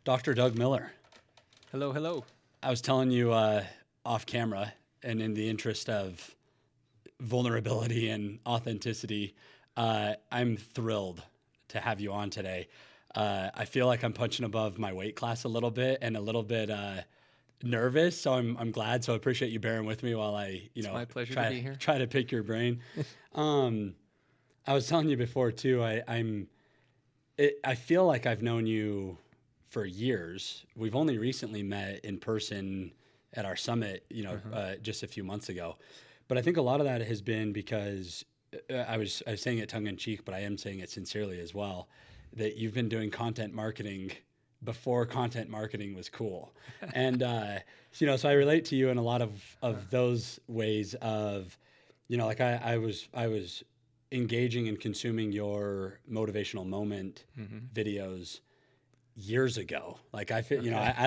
Dr. Doug Miller. Hello, hello. I was telling you off camera, and in the interest of vulnerability and authenticity, I'm thrilled to have you on today. I feel like I'm punching above my weight class a little bit and a little bit nervous, so I'm glad. So I appreciate you bearing with me while I, It's my pleasure to be here. try to pick your brain. I was telling you before too. I feel like I've known you for years. We've only recently met in person at our summit, just a few months ago. But I think a lot of that has been because I was saying it tongue in cheek, but I am saying it sincerely as well, that you've been doing content marketing before content marketing was cool. And, so I relate to you in a lot of those ways of, like I was engaging and consuming your motivational moment videos years ago. Like I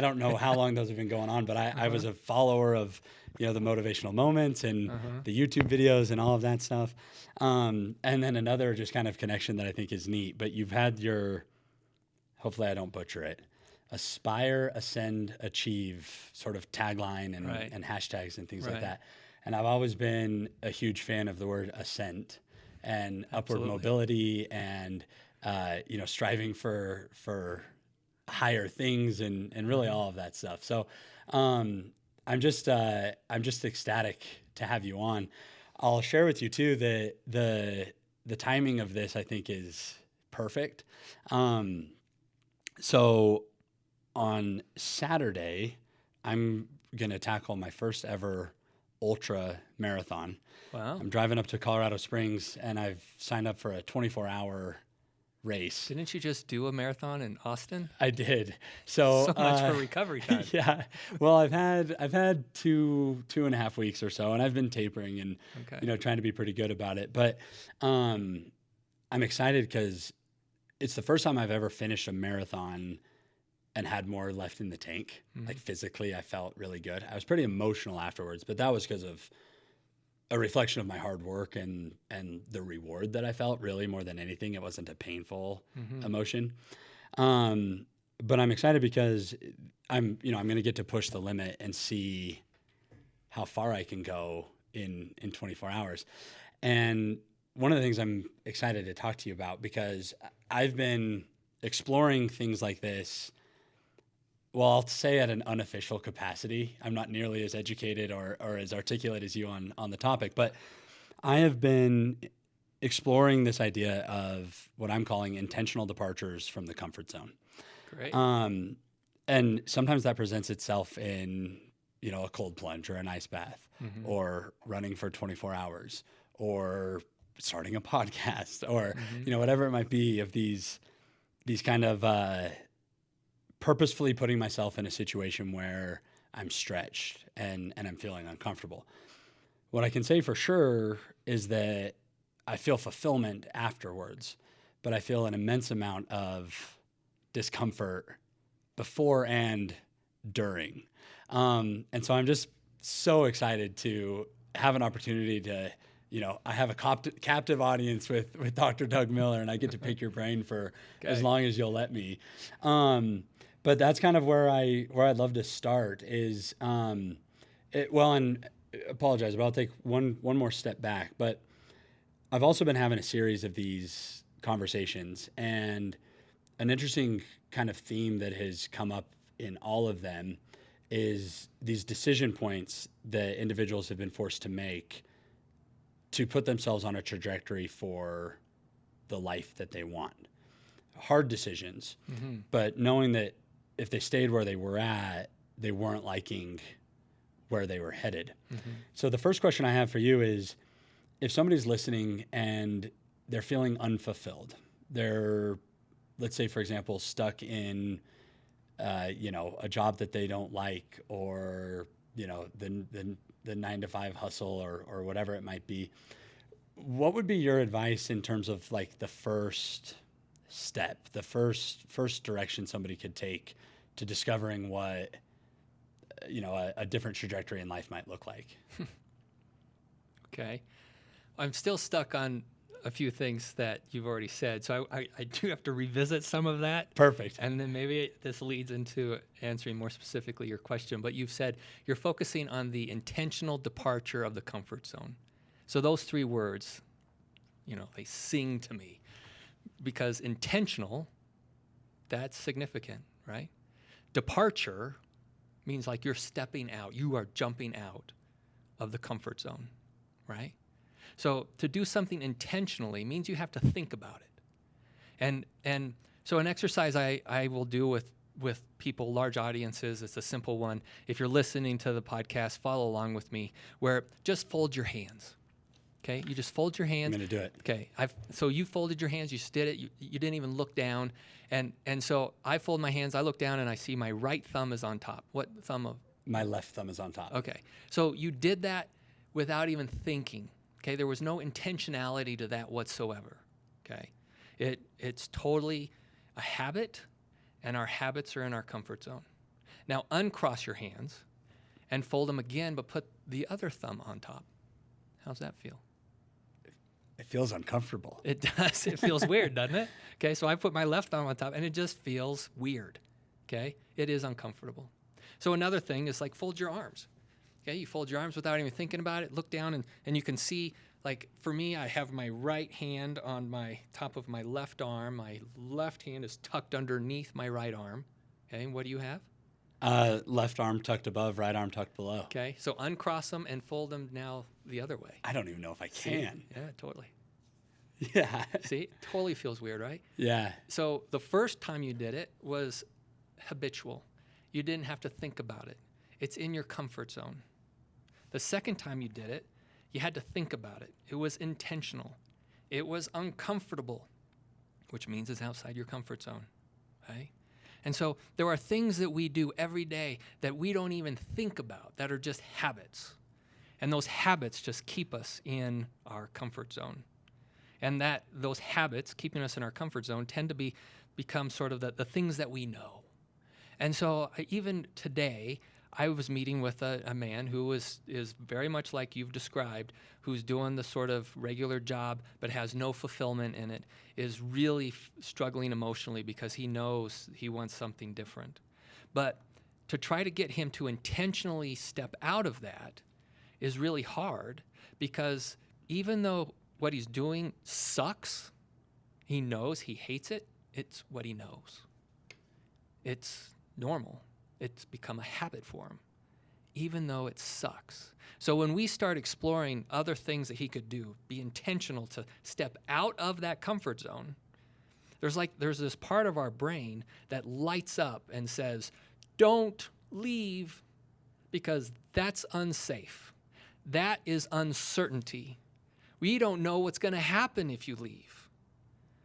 don't know how long those have been going on, but I was a follower of, the motivational moments and the YouTube videos and all of that stuff. And then another just kind of connection that I think is neat, but you've had your, hopefully I don't butcher it, aspire, ascend, achieve sort of tagline and hashtags and things like that. And I've always been a huge fan of the word ascent and upward mobility and, striving for higher things and really all of that stuff. So I'm just ecstatic to have you on. I'll share with you too that the timing of this I think is perfect. So on Saturday, I'm gonna tackle my first ever ultra marathon. Wow. I'm driving up to Colorado Springs and I've signed up for a 24-hour race. Didn't you just do a marathon in Austin? I did. So much for recovery time. Yeah. Well, I've had two and a half weeks or so, and I've been tapering and trying to be pretty good about it. But I'm excited because it's the first time I've ever finished a marathon and had more left in the tank. Like physically, I felt really good. I was pretty emotional afterwards, but that was because of a reflection of my hard work and the reward that I felt, really more than anything. It wasn't a painful emotion. But I'm excited because I'm going to get to push the limit and see how far I can go in 24 hours. And one of the things I'm excited to talk to you about, because I've been exploring things like this, well, I'll say at an unofficial capacity. I'm not nearly as educated or as articulate as you on the topic, but I have been exploring this idea of what I'm calling intentional departures from the comfort zone. Great. And sometimes that presents itself in, a cold plunge or an ice bath or running for 24 hours or starting a podcast or, whatever it might be, of these kind of, purposefully putting myself in a situation where I'm stretched and I'm feeling uncomfortable. What I can say for sure is that I feel fulfillment afterwards, but I feel an immense amount of discomfort before and during. And so I'm just so excited to have an opportunity to, I have a captive audience with Dr. Doug Miller, and I get to pick your brain for as long as you'll let me. But that's kind of where I'd love to start is, and apologize, but I'll take one more step back. But I've also been having a series of these conversations, and an interesting kind of theme that has come up in all of them is these decision points that individuals have been forced to make to put themselves on a trajectory for the life that they want. Hard decisions, but knowing that if they stayed where they were at, they weren't liking where they were headed. So the first question I have for you is, if somebody's listening and they're feeling unfulfilled, they're, let's say, for example, stuck in, a job that they don't like, or, the 9-to-5 hustle or whatever it might be, what would be your advice in terms of like the first step, the first direction somebody could take to discovering what a different trajectory in life might look like? Okay. I'm still stuck on a few things that you've already said. So I do have to revisit some of that. Perfect. And then maybe this leads into answering more specifically your question. But you've said you're focusing on the intentional departure of the comfort zone. So those three words, they sing to me. Because intentional, that's significant, right? Departure means like you're stepping out. You are jumping out of the comfort zone, right? So to do something intentionally means you have to think about it. And so an exercise I will do with people, large audiences, it's a simple one. If you're listening to the podcast, follow along with me, where just fold your hands. Okay, you just fold your hands. I'm going to do it. Okay, so you folded your hands, you just did it, you didn't even look down. And so I fold my hands, I look down, and I see my right thumb is on top. What thumb of? My left thumb is on top. Okay, so you did that without even thinking. Okay, there was no intentionality to that whatsoever. Okay, it's totally a habit, and our habits are in our comfort zone. Now uncross your hands and fold them again, but put the other thumb on top. How's that feel? It feels uncomfortable. It does. It feels weird, doesn't it? Okay, so I put my left thumb on top, and it just feels weird. Okay, it is uncomfortable. So another thing is like fold your arms. Okay, you fold your arms without even thinking about it. Look down, and you can see, like for me, I have my right hand on my top of my left arm. My left hand is tucked underneath my right arm. Okay, and what do you have? Left arm tucked above, right arm tucked below. Okay, so uncross them and fold them now the other way. I don't even know if I See? can. Yeah, totally. Yeah. See, totally feels weird, right? Yeah. So the first time you did it was habitual. You didn't have to think about it. It's in your comfort zone. The second time you did it, you had to think about it. It was intentional. It was uncomfortable, which means it's outside your comfort zone, right? And so there are things that we do every day that we don't even think about, that are just habits. And those habits just keep us in our comfort zone. And those habits keeping us in our comfort zone tend to become sort of the things that we know. And so even today, I was meeting with a man who is very much like you've described, who's doing the sort of regular job but has no fulfillment in it, is really struggling emotionally because he knows he wants something different. But to try to get him to intentionally step out of that is really hard, because even though what he's doing sucks, he knows he hates it, it's what he knows. It's normal. It's become a habit for him, even though it sucks. So when we start exploring other things that he could do, be intentional to step out of that comfort zone, there's this part of our brain that lights up and says, don't leave, because that's unsafe. That is uncertainty. We don't know what's going to happen if you leave,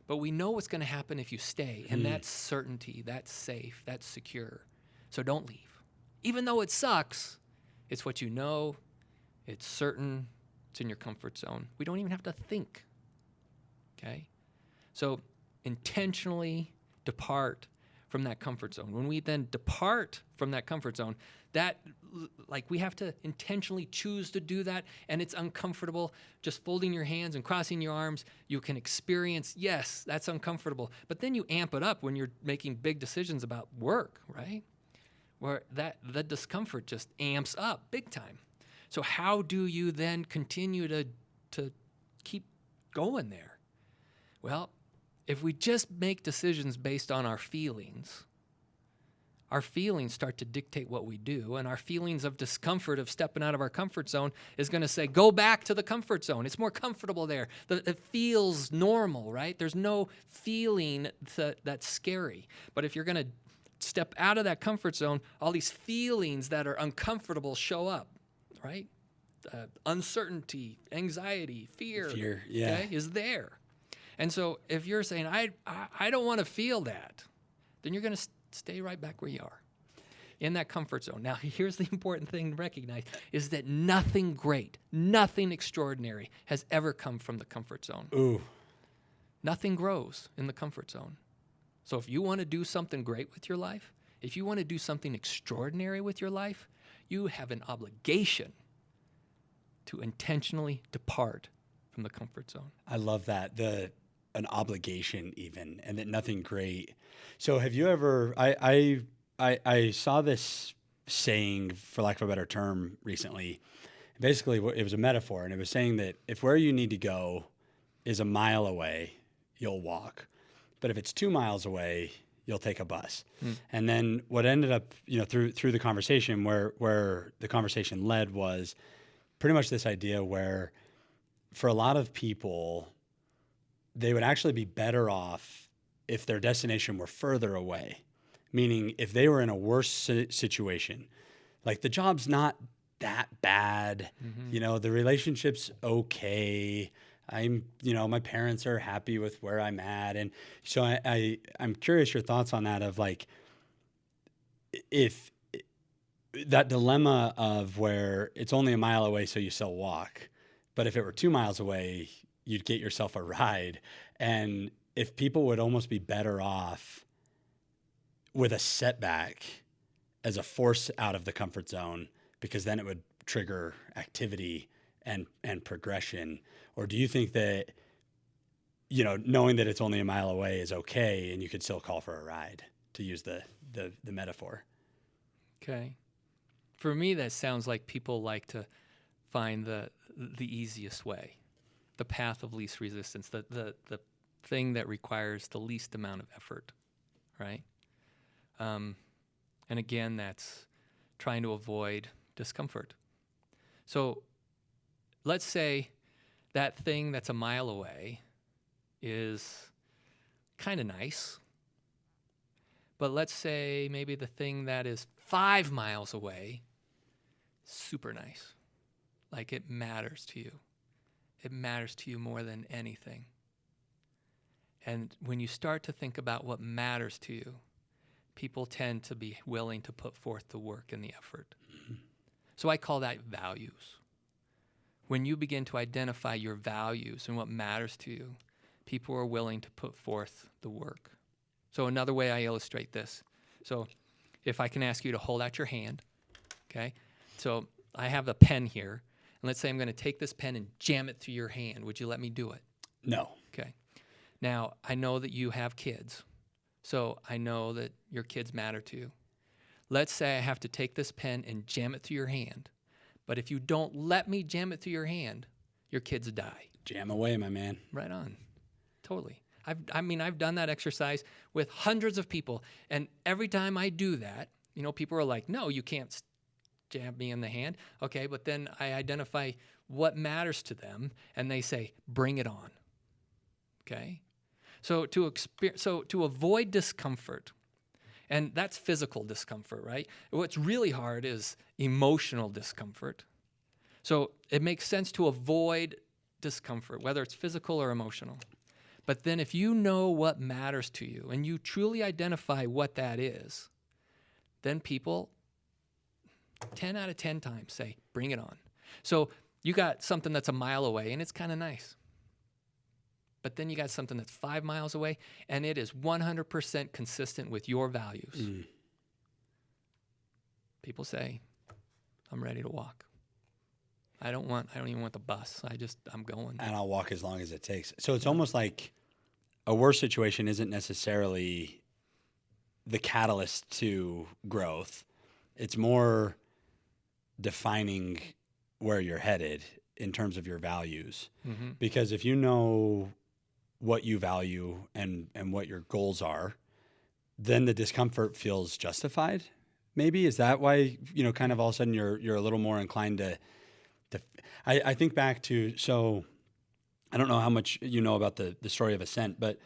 but we know what's going to happen if you stay, and that's certainty, that's safe, that's secure. So don't leave. Even though it sucks, it's what you know, it's certain, it's in your comfort zone. We don't even have to think, okay? So intentionally depart from that comfort zone. When we then depart from that comfort zone, we have to intentionally choose to do that, and it's uncomfortable. Just folding your hands and crossing your arms, you can experience, yes, that's uncomfortable. But then you amp it up when you're making big decisions about work, right? Where the discomfort just amps up big time. So how do you then continue to keep going there? Well, if we just make decisions based on our feelings start to dictate what we do, and our feelings of discomfort of stepping out of our comfort zone is going to say, go back to the comfort zone. It's more comfortable there. It feels normal, right? There's no feeling that's scary. But if you're going to step out of that comfort zone, all these feelings that are uncomfortable show up, right? Uncertainty, anxiety, fear, yeah. Okay, is there. And so if you're saying, I don't want to feel that, then you're going to stay right back where you are, in that comfort zone. Now, here's the important thing to recognize, is that nothing great, nothing extraordinary has ever come from the comfort zone. Ooh. Nothing grows in the comfort zone. So if you want to do something great with your life, if you want to do something extraordinary with your life, you have an obligation to intentionally depart from the comfort zone. I love that. An obligation even, and that nothing great. So have you ever, I saw this saying, for lack of a better term, recently. Basically, it was a metaphor, and it was saying that if where you need to go is a mile away, you'll walk. But if it's 2 miles away, you'll take a bus. And then what ended up, through the conversation, where the conversation led was pretty much this idea where for a lot of people, they would actually be better off if their destination were further away. Meaning if they were in a worse situation, like the job's not that bad, the relationship's okay. My parents are happy with where I'm at. And so I'm curious your thoughts on that of like, if that dilemma of where it's only a mile away, so you still walk, but if it were 2 miles away, you'd get yourself a ride. And if people would almost be better off with a setback as a force out of the comfort zone, because then it would trigger activity and progression. Or do you think that, knowing that it's only a mile away is okay and you could still call for a ride, to use the metaphor? Okay. For me, that sounds like people like to find the easiest way, the path of least resistance, the thing that requires the least amount of effort, right? And again, that's trying to avoid discomfort. So let's say that thing that's a mile away is kind of nice, but let's say maybe the thing that is 5 miles away, super nice. Like it matters to you. It matters to you more than anything. And when you start to think about what matters to you, people tend to be willing to put forth the work and the effort. So I call that values. When you begin to identify your values and what matters to you, people are willing to put forth the work. So another way I illustrate this. So if I can ask you to hold out your hand, okay? So I have a pen here, and let's say I'm going to take this pen and jam it through your hand. Would you let me do it? No. Okay. Now, I know that you have kids, so I know that your kids matter to you. Let's say I have to take this pen and jam it through your hand, but if you don't let me jam it through your hand, your kids die. Jam away, my man. Right on. Totally. I've done that exercise with hundreds of people, and every time I do that, people are like, no, you can't jab me in the hand. Okay, but then I identify what matters to them, and they say, bring it on. Okay? So to avoid discomfort, and that's physical discomfort, right? What's really hard is emotional discomfort. So it makes sense to avoid discomfort, whether it's physical or emotional. But then if you know what matters to you and you truly identify what that is, then people 10 out of 10 times say, bring it on. So you got something that's a mile away and it's kind of nice. But then you got something that's 5 miles away and it is 100% consistent with your values. People say, I'm ready to walk. I don't even want the bus. I'm going. And I'll walk as long as it takes. So it's almost like a worse situation isn't necessarily the catalyst to growth. It's more defining where you're headed in terms of your values. Mm-hmm. Because if you know what you value and what your goals are, then the discomfort feels justified. Maybe is that why, kind of all of a sudden you're a little more inclined to I think back to, so I don't know how much you know about the story of Ascent, but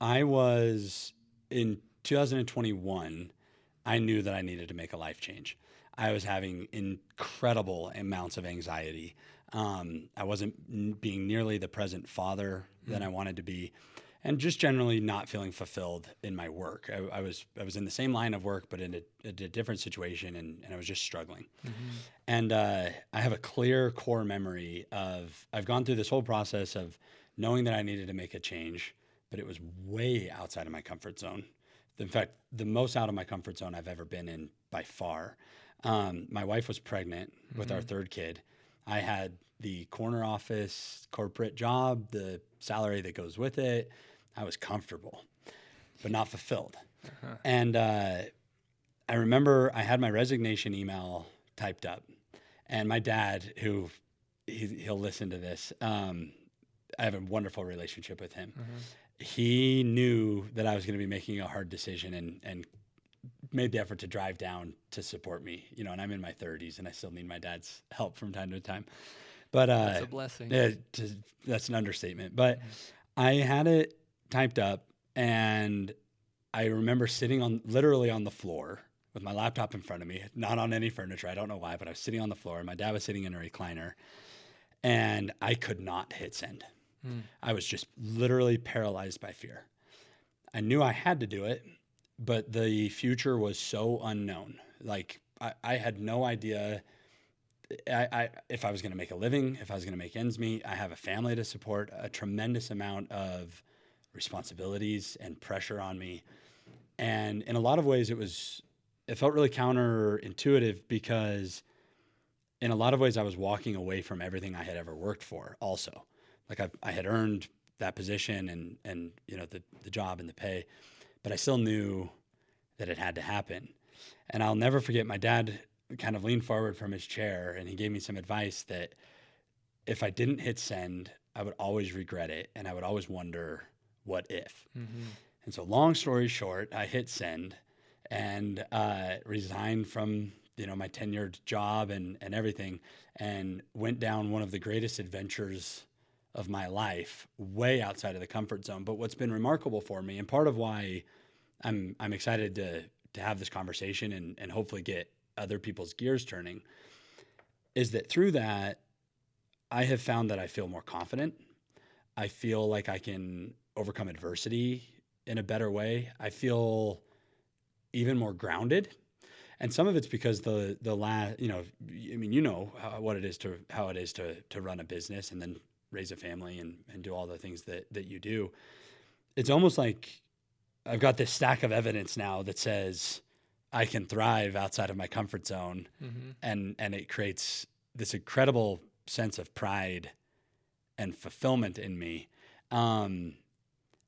I was in 2021, I knew that I needed to make a life change. I was having incredible amounts of anxiety. I wasn't being nearly the present father that I wanted to be, and just generally not feeling fulfilled in my work. I was in the same line of work, but in a different situation, and I was just struggling. Mm-hmm. And I have a clear core memory of, I've gone through this whole process of knowing that I needed to make a change, but it was way outside of my comfort zone. In fact, the most out of my comfort zone I've ever been in by far. My wife was pregnant with our third kid, I had the corner office corporate job, the salary that goes with it. I was comfortable, but not fulfilled. Uh-huh. And I remember I had my resignation email typed up, and my dad, who he'll listen to this, I have a wonderful relationship with him. Uh-huh. He knew that I was going to be making a hard decision and made the effort to drive down to support me, you know, and I'm in my 30s and I still need my dad's help from time to time. But That's a blessing. that's an understatement. But I had it typed up, and I remember sitting literally on the floor with my laptop in front of me, not on any furniture. I don't know why, but I was sitting on the floor and my dad was sitting in a recliner, and I could not hit send. I was just literally paralyzed by fear. I knew I had to do it, but the future was so unknown. Like I had no idea if I was going to make a living, if I was going to make ends meet. I have a family to support, a tremendous amount of responsibilities and pressure on me. And in a lot of ways, it felt really counterintuitive, because in a lot of ways I was walking away from everything I had ever worked for also. Like I had earned that position and you know, the job and the pay, but I still knew that it had to happen. And I'll never forget, my dad kind of leaned forward from his chair and he gave me some advice that if I didn't hit send, I would always regret it. And I would always wonder, what if? Mm-hmm. And so long story short, I hit send and resigned from, you know, my tenured job and everything, and went down one of the greatest adventures of my life, way outside of the comfort zone. But what's been remarkable for me, and part of why I'm excited to have this conversation and hopefully get other people's gears turning, is that through that, I have found that I feel more confident. I feel like I can overcome adversity in a better way. I feel even more grounded. And some of it's because you know, I mean, you know how it is to run a business and then raise a family and do all the things that you do. It's almost like I've got this stack of evidence now that says I can thrive outside of my comfort zone. Mm-hmm. And it creates this incredible sense of pride and fulfillment in me. And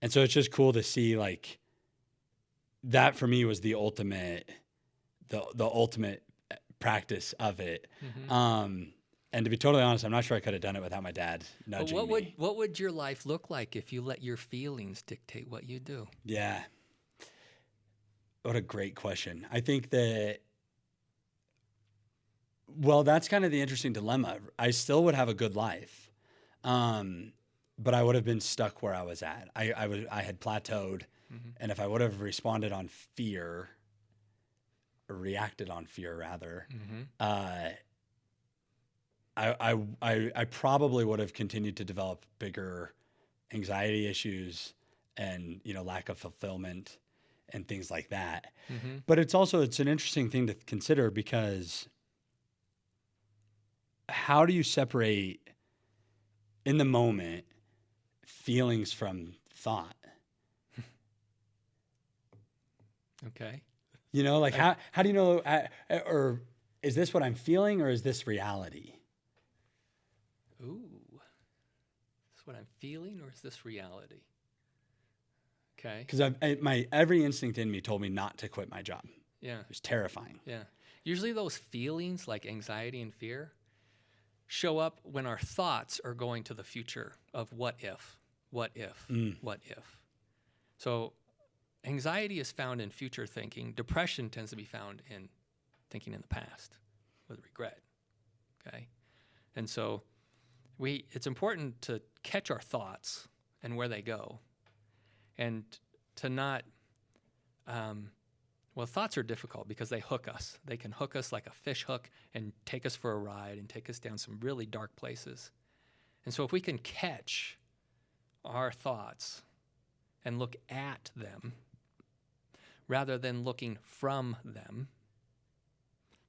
so it's just cool to see, like, that for me was the ultimate practice of it. Mm-hmm. And to be totally honest, I'm not sure I could have done it without my dad nudging me. What would your life look like if you let your feelings dictate what you do? Yeah. What a great question. I think that, well, that's kind of the interesting dilemma. I still would have a good life, but I would have been stuck where I was at. I had plateaued, Mm-hmm. and if I would have responded on fear, or reacted on fear rather, Mm-hmm. I probably would have continued to develop bigger anxiety issues and, you know, lack of fulfillment and things like that. Mm-hmm. But it's an interesting thing to consider, because how do you separate in the moment feelings from thought? Okay. You know, like how do you know, or is this what I'm feeling, or is this reality? Ooh. Is this what I'm feeling, or is this reality? Okay. Because my every instinct in me told me not to quit my job. Yeah. It was terrifying. Yeah. Usually those feelings like anxiety and fear show up when our thoughts are going to the future of what if, what if, what if. So anxiety is found in future thinking. Depression tends to be found in thinking in the past with regret. Okay. And so it's important to catch our thoughts and where they go, and to not, well, thoughts are difficult because they hook us. They can hook us like a fish hook and take us for a ride and take us down some really dark places. And so if we can catch our thoughts and look at them rather than looking from them,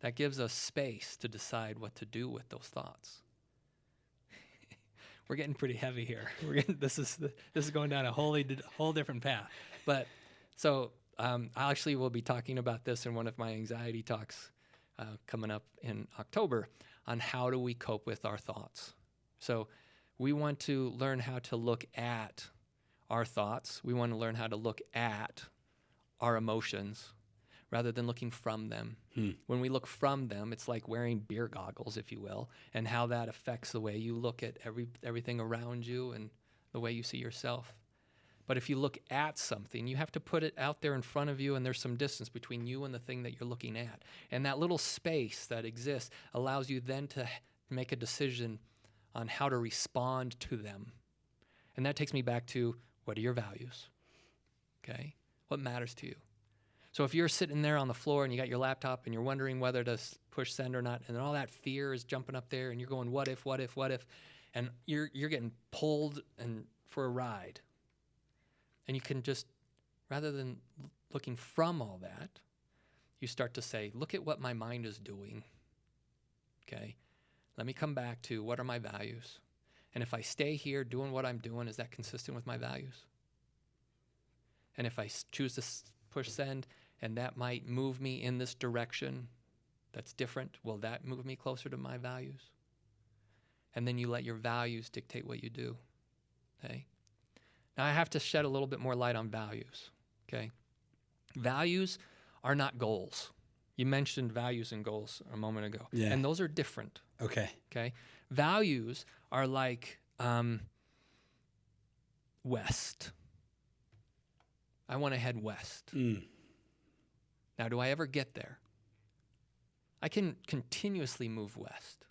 that gives us space to decide what to do with those thoughts. We're getting pretty heavy here. This is going down a whole different path. But so I actually will be talking about this in one of my anxiety talks coming up in October. on how do we cope with our thoughts. So we want to learn how to look at our thoughts. We want to learn how to look at our emotions rather than looking from them. When we look from them, it's like wearing beer goggles, if you will, and how that affects the way you look at everything around you and the way you see yourself. But if you look at something, you have to put it out there in front of you, and there's some distance between you and the thing that you're looking at. And that little space that exists allows you then to make a decision on how to respond to them. And that takes me back to, what are your values? Okay? What matters to you? So if you're sitting there on the floor and you got your laptop and you're wondering whether to push send or not, and all that fear is jumping up there and you're going, what if, and you're getting pulled and for a ride. And you can just, rather than looking from all that, you start to say, look at what my mind is doing. Okay? Let me come back to, what are my values? And if I stay here doing what I'm doing, is that consistent with my values? And if I choose to push send, and that might move me in this direction that's different, will that move me closer to my values? And then you let your values dictate what you do. Okay? Now I have to shed a little bit more light on values. Okay? Values are not goals. You mentioned values and goals a moment ago. Yeah. And those are different. Okay. Okay? Values are like west. I want to head west. Now, do I ever get there? I can continuously move west.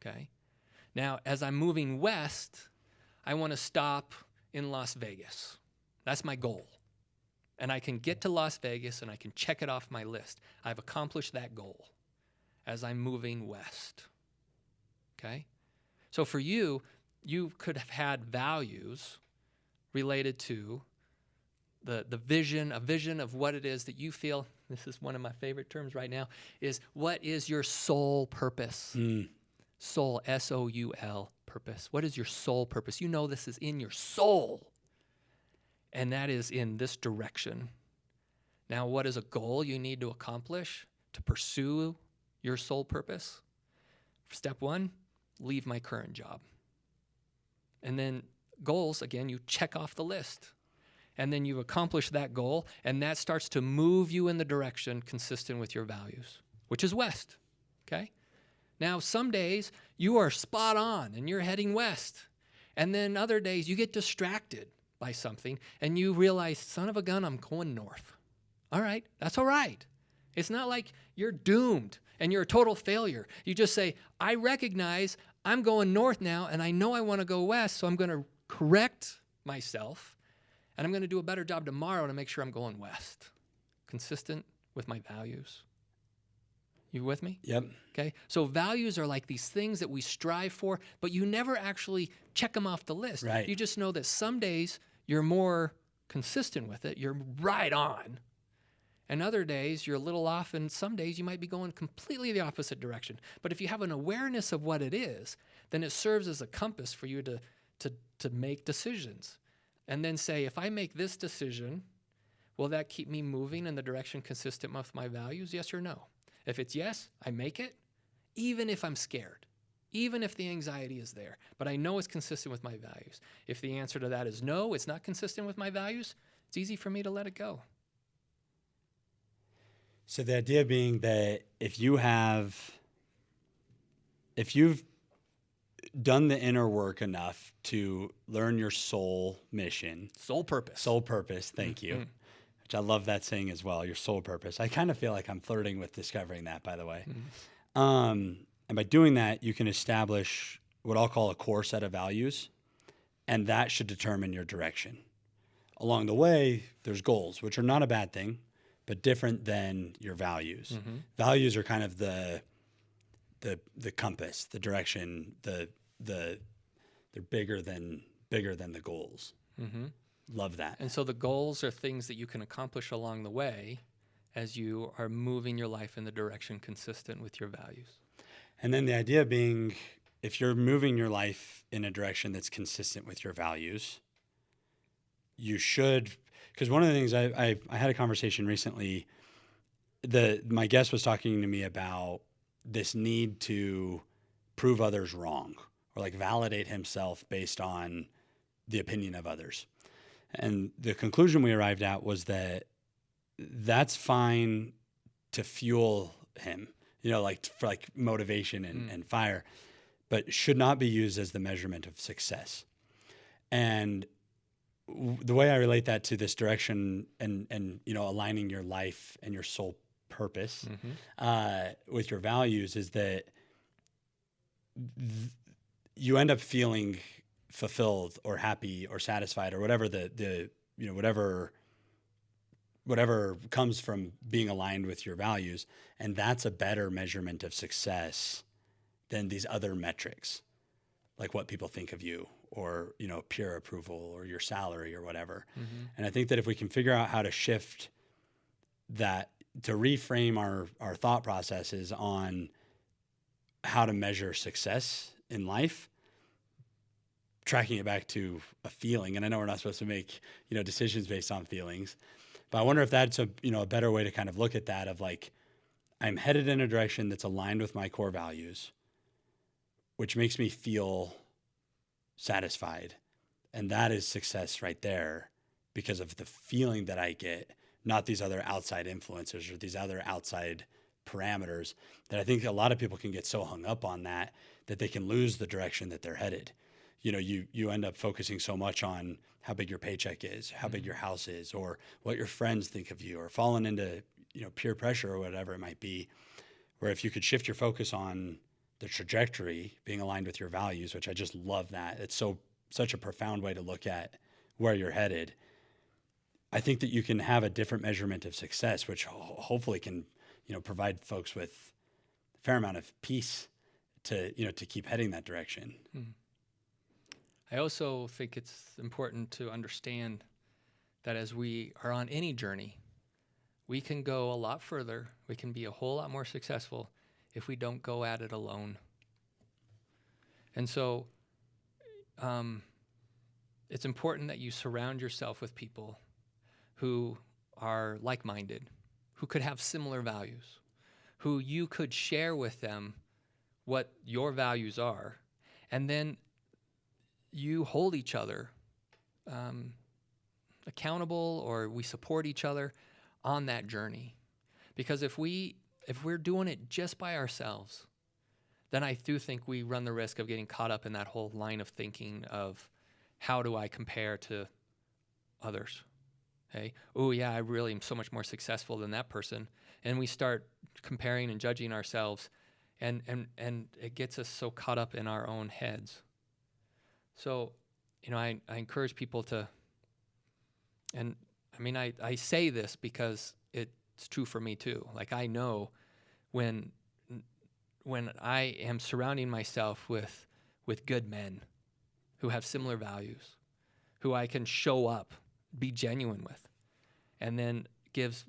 Okay? Now, as I'm moving west, I want to stop in Las Vegas. That's my goal. And I can get to Las Vegas and I can check it off my list. I've accomplished that goal as I'm moving west. Okay? So for you, you could have had values related to the vision, a vision of what it is that you feel, this is one of my favorite terms right now, is what is your soul purpose? Soul, S-O-U-L, purpose. What is your soul purpose? You know this is in your soul. And that is in this direction. Now, what is a goal you need to accomplish to pursue your soul purpose? Step one, leave my current job. And then goals, again, you check off the list. And then you've accomplished that goal, and that starts to move you in the direction consistent with your values, which is west, okay? Now, some days you are spot on, and you're heading west. And then other days you get distracted by something, and you realize, son of a gun, I'm going north. All right, that's all right. It's not like you're doomed and you're a total failure. You just say, I recognize I'm going north now, and I know I want to go west, so I'm going to correct myself. And I'm going to do a better job tomorrow to make sure I'm going west, consistent with my values. You with me? Yep. Okay. So values are like these things that we strive for, but you never actually check them off the list. Right. You just know that some days you're more consistent with it. You're right on. And other days you're a little off, and some days you might be going completely the opposite direction. But if you have an awareness of what it is, then it serves as a compass for you to make decisions. And then say, if I make this decision, will that keep me moving in the direction consistent with my values? Yes or no? If it's yes, I make it, even if I'm scared, even if the anxiety is there. But I know it's consistent with my values. If the answer to that is no, it's not consistent with my values, it's easy for me to let it go. So the idea being that if you've done the inner work enough to learn your soul mission. Soul purpose. Soul purpose, thank you. Which I love that saying as well, your soul purpose. I kind of feel like I'm flirting with discovering that, by the way. And by doing that, you can establish what I'll call a core set of values, and that should determine your direction. Along the way, there's goals, which are not a bad thing, but different than your values. Values are kind of the compass, the direction, they're bigger than the goals. Love that. And so the goals are things that you can accomplish along the way as you are moving your life in the direction consistent with your values. And then the idea being, if you're moving your life in a direction that's consistent with your values, you should, because one of the things I had a conversation recently, my guest was talking to me about this need to prove others wrong or like validate himself based on the opinion of others. And the conclusion we arrived at was that that's fine to fuel him, like for like motivation and fire, but should not be used as the measurement of success. And the way I relate that to this direction and aligning your life and your soul purpose with your values is that you end up feeling fulfilled or happy or satisfied or whatever whatever comes from being aligned with your values. And that's a better measurement of success than these other metrics, like what people think of you or, peer approval or your salary or whatever. And I think that if we can figure out how to shift that, to reframe our thought processes on how to measure success in life, tracking it back to a feeling. And I know we're not supposed to make, decisions based on feelings, but I wonder if that's a better way to kind of look at that of like, I'm headed in a direction that's aligned with my core values, which makes me feel satisfied. And that is success right there because of the feeling that I get, not these other outside influencers or these other outside parameters that I think a lot of people can get so hung up on that they can lose the direction that they're headed. You end up focusing so much on how big your paycheck is, how big your house is, or what your friends think of you, or falling into, peer pressure or whatever it might be. Where if you could shift your focus on the trajectory being aligned with your values, which I just love that. It's such a profound way to look at where you're headed. I think that you can have a different measurement of success, which hopefully can, provide folks with a fair amount of peace to keep heading that direction. I also think it's important to understand that as we are on any journey, we can go a lot further. We can be a whole lot more successful if we don't go at it alone. And so it's important that you surround yourself with people who are like-minded, who could have similar values, who you could share with them what your values are, and then you hold each other accountable, or we support each other on that journey. Because if we're doing it just by ourselves, then I do think we run the risk of getting caught up in that whole line of thinking of how do I compare to others? Hey, oh yeah, I really am so much more successful than that person. And we start comparing and judging ourselves, and it gets us so caught up in our own heads. So, I encourage people to, and I mean, I say this because it's true for me too. Like I know when I am surrounding myself with good men who have similar values, who I can show up, be genuine with, and then gives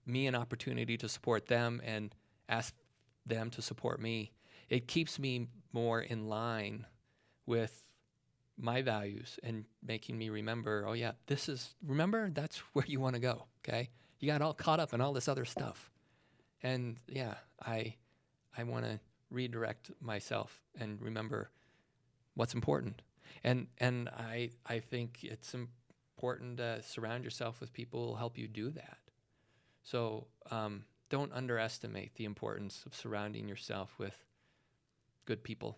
me an opportunity to support them and ask them to support me, it keeps me more in line with my values and making me remember, oh yeah, remember, that's where you want to go, okay? You got all caught up in all this other stuff. And yeah, I want to redirect myself and remember what's important. And I think it's important to surround yourself with people who will help you do that. So don't underestimate the importance of surrounding yourself with good people.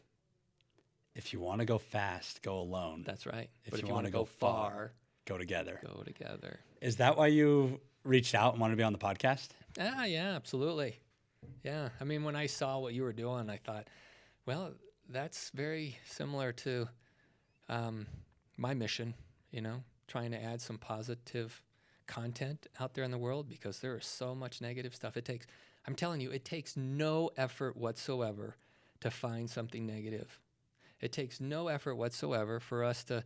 If you want to go fast, go alone. That's right. If you want to go far, go together. Go together. Is that why you reached out and wanted to be on the podcast? Yeah, absolutely. Yeah. I mean, when I saw what you were doing, I thought, well, that's very similar to my mission, trying to add some positive content out there in the world, because there is so much negative stuff. I'm telling you, it takes no effort whatsoever to find something negative. It takes no effort whatsoever for us to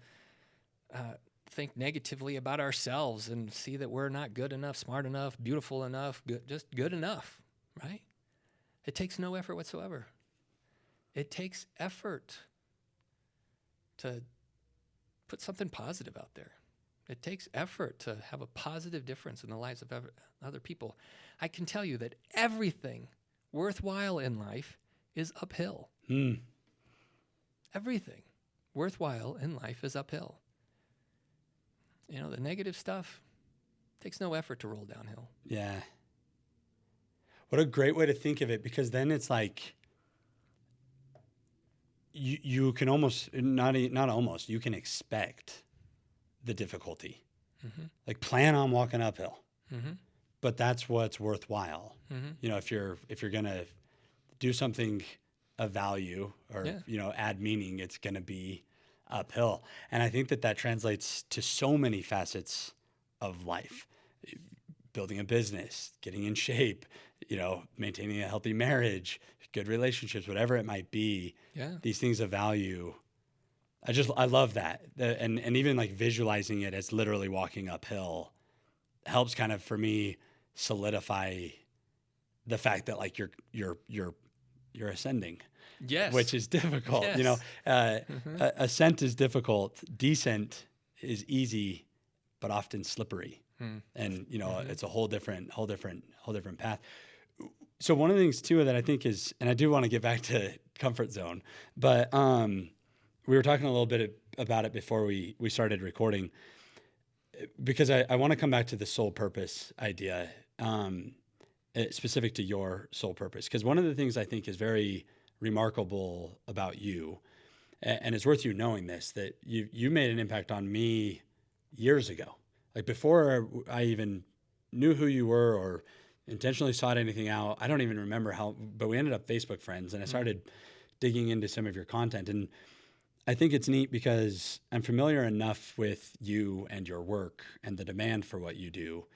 think negatively about ourselves and see that we're not good enough, smart enough, beautiful enough, just good enough, right? It takes no effort whatsoever. It takes effort to put something positive out there. It takes effort to have a positive difference in the lives of other people. I can tell you that everything worthwhile in life is uphill. Hmm. Everything worthwhile in life is uphill. You know, the negative stuff takes no effort to roll downhill. Yeah. What a great way to think of it, because then it's like you can almost not almost you can expect the difficulty. Mm-hmm. Like plan on walking uphill, Mm-hmm. but that's what's worthwhile. Mm-hmm. You know, if you're gonna do something of value or Yeah. add meaning, it's gonna be uphill. And I think that translates to so many facets of life. Building a business, getting in shape, maintaining a healthy marriage, good relationships, whatever it might be. Yeah. These things of value. I love that. And even like visualizing it as literally walking uphill helps kind of for me solidify the fact that like you're ascending, Yes. which is difficult. Yes. Mm-hmm. Ascent is difficult. Descent is easy, but often slippery. Mm. And Mm-hmm. it's a whole different path. So one of the things too that I think is, and I do want to get back to comfort zone, but we were talking a little bit about it before we started recording, because I want to come back to the soul purpose idea, specific to your soul purpose, because one of the things I think is very remarkable about you, and it's worth you knowing this, that you made an impact on me years ago. Like before I even knew who you were or intentionally sought anything out. I don't even remember how, but we ended up Facebook friends, and I started digging into some of your content. And I think it's neat because I'm familiar enough with you and your work and the demand for what you do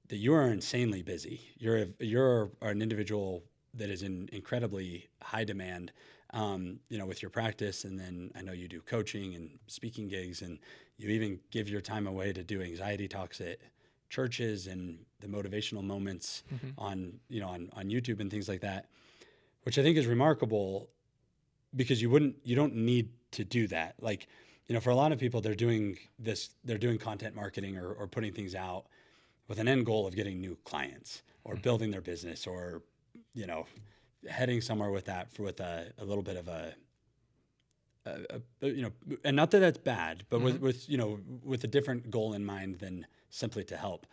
that you are insanely busy. You're an individual that is in incredibly high demand, with your practice. And then I know you do coaching and speaking gigs, and you even give your time away to do anxiety talks at churches and the motivational moments on YouTube and things like that, which I think is remarkable, because you don't need to do that. Like, for a lot of people, they're doing content marketing or putting things out with an end goal of getting new clients or building their business, or, heading somewhere with that with a little bit of and not that that's bad, but with a different goal in mind than simply to help.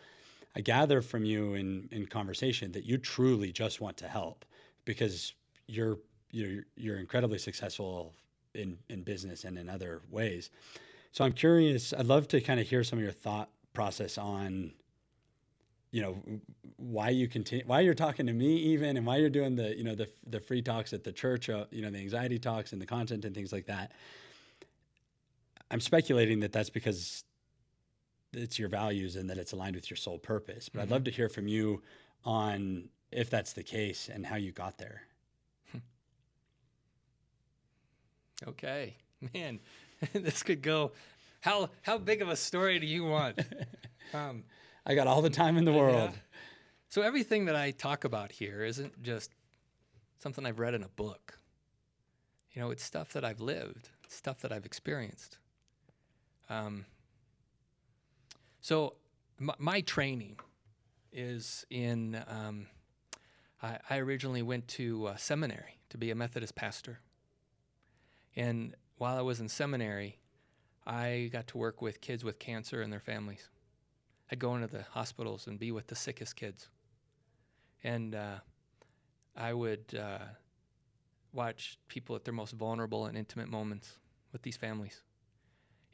I gather from you in conversation that you truly just want to help, because you're incredibly successful in business and in other ways. So I'm curious, I'd love to kind of hear some of your thought process on, why you continue, why you're talking to me even, and why you're doing the free talks at the church, the anxiety talks and the content and things like that. I'm speculating that that's because it's your values and that it's aligned with your soul purpose. But I'd love to hear from you on if that's the case and how you got there. Okay, man, this could go. How big of a story do you want? I got all the time in the world. Yeah. So everything that I talk about here isn't just something I've read in a book. It's stuff that I've lived, stuff that I've experienced. So my training is in, I originally went to seminary to be a Methodist pastor. And while I was in seminary, I got to work with kids with cancer and their families. I'd go into the hospitals and be with the sickest kids. And I would watch people at their most vulnerable and intimate moments with these families.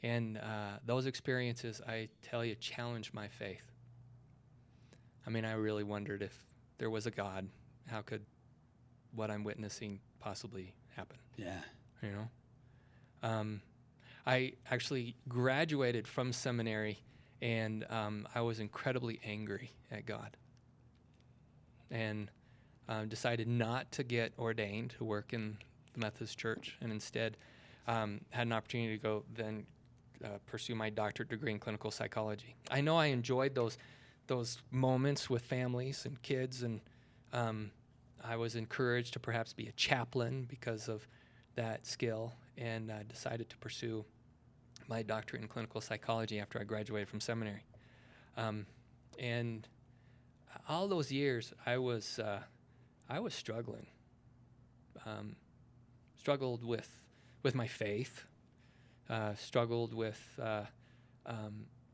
And those experiences, I tell you, challenged my faith. I mean, I really wondered if there was a God, how could what I'm witnessing possibly happen? Yeah. I actually graduated from seminary, and I was incredibly angry at God, and decided not to get ordained to work in the Methodist Church, and instead had an opportunity to go then pursue my doctorate degree in clinical psychology. I know I enjoyed those moments with families and kids, and I was encouraged to perhaps be a chaplain because of that skill, and decided to pursue my doctorate in clinical psychology after I graduated from seminary. And all those years, I was I was struggling. Struggled with my faith. Struggled with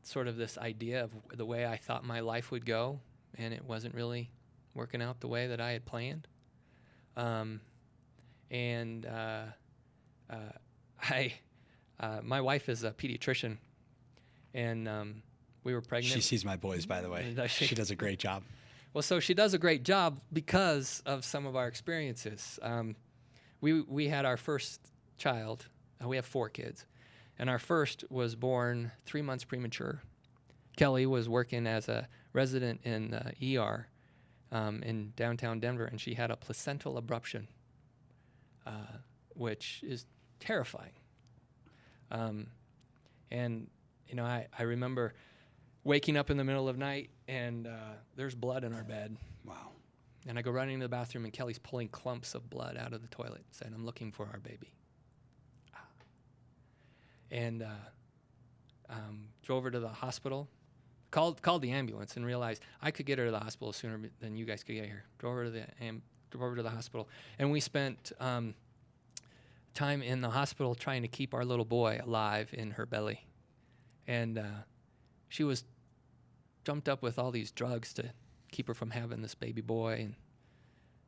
sort of this idea of the way I thought my life would go, and it wasn't really working out the way that I had planned. My wife is a pediatrician, and we were pregnant. She sees my boys, by the way. Does she? She does a great job. Well, so she does a great job because of some of our experiences. We had our first child. We have 4 kids, and our first was born 3 months premature. Kelly was working as a resident in ER in downtown Denver, and she had a placental abruption, which is terrifying. And I remember waking up in the middle of night, and there's blood in our bed. Wow. And I go running to the bathroom, and Kelly's pulling clumps of blood out of the toilet, saying, "I'm looking for our baby." And drove her to the hospital, called the ambulance, and realized I could get her to the hospital sooner than you guys could get here. Drove her to the hospital, and we spent time in the hospital trying to keep our little boy alive in her belly. And she was jumped up with all these drugs to keep her from having this baby boy.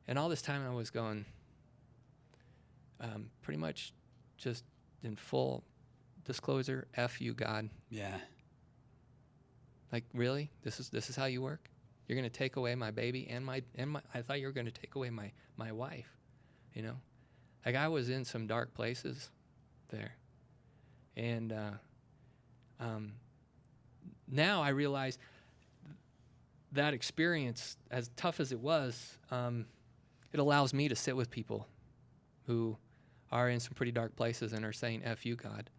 And all this time I was going pretty much just in full disclosure, F you, God. Yeah. Like, really? This is how you work? You're going to take away my baby and my I thought you were going to take away my wife, Like, I was in some dark places there. And now I realize that experience, as tough as it was, it allows me to sit with people who are in some pretty dark places and are saying, F you, God.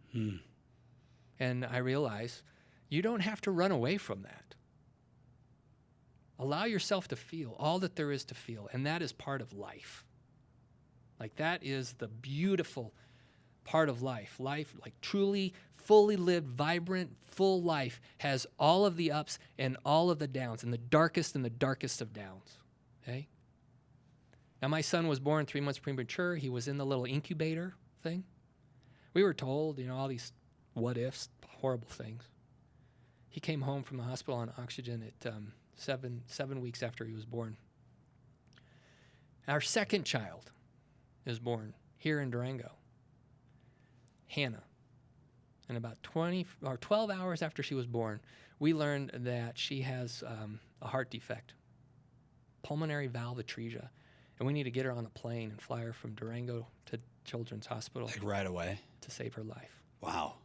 And I realize you don't have to run away from that. Allow yourself to feel all that there is to feel, and that is part of life. Like, that is the beautiful part of life. Life, like truly, fully lived, vibrant, full life, has all of the ups and all of the downs, and the darkest of downs. Okay? Now, my son was born 3 months premature. He was in the little incubator thing. We were told, all these what ifs, horrible things. He came home from the hospital on oxygen at 7 weeks after he was born. Our second child is born here in Durango, Hannah. And about 12 hours after she was born, we learned that she has a heart defect, pulmonary valve atresia, and we need to get her on a plane and fly her from Durango to Children's Hospital. Like right away? To save her life. Wow.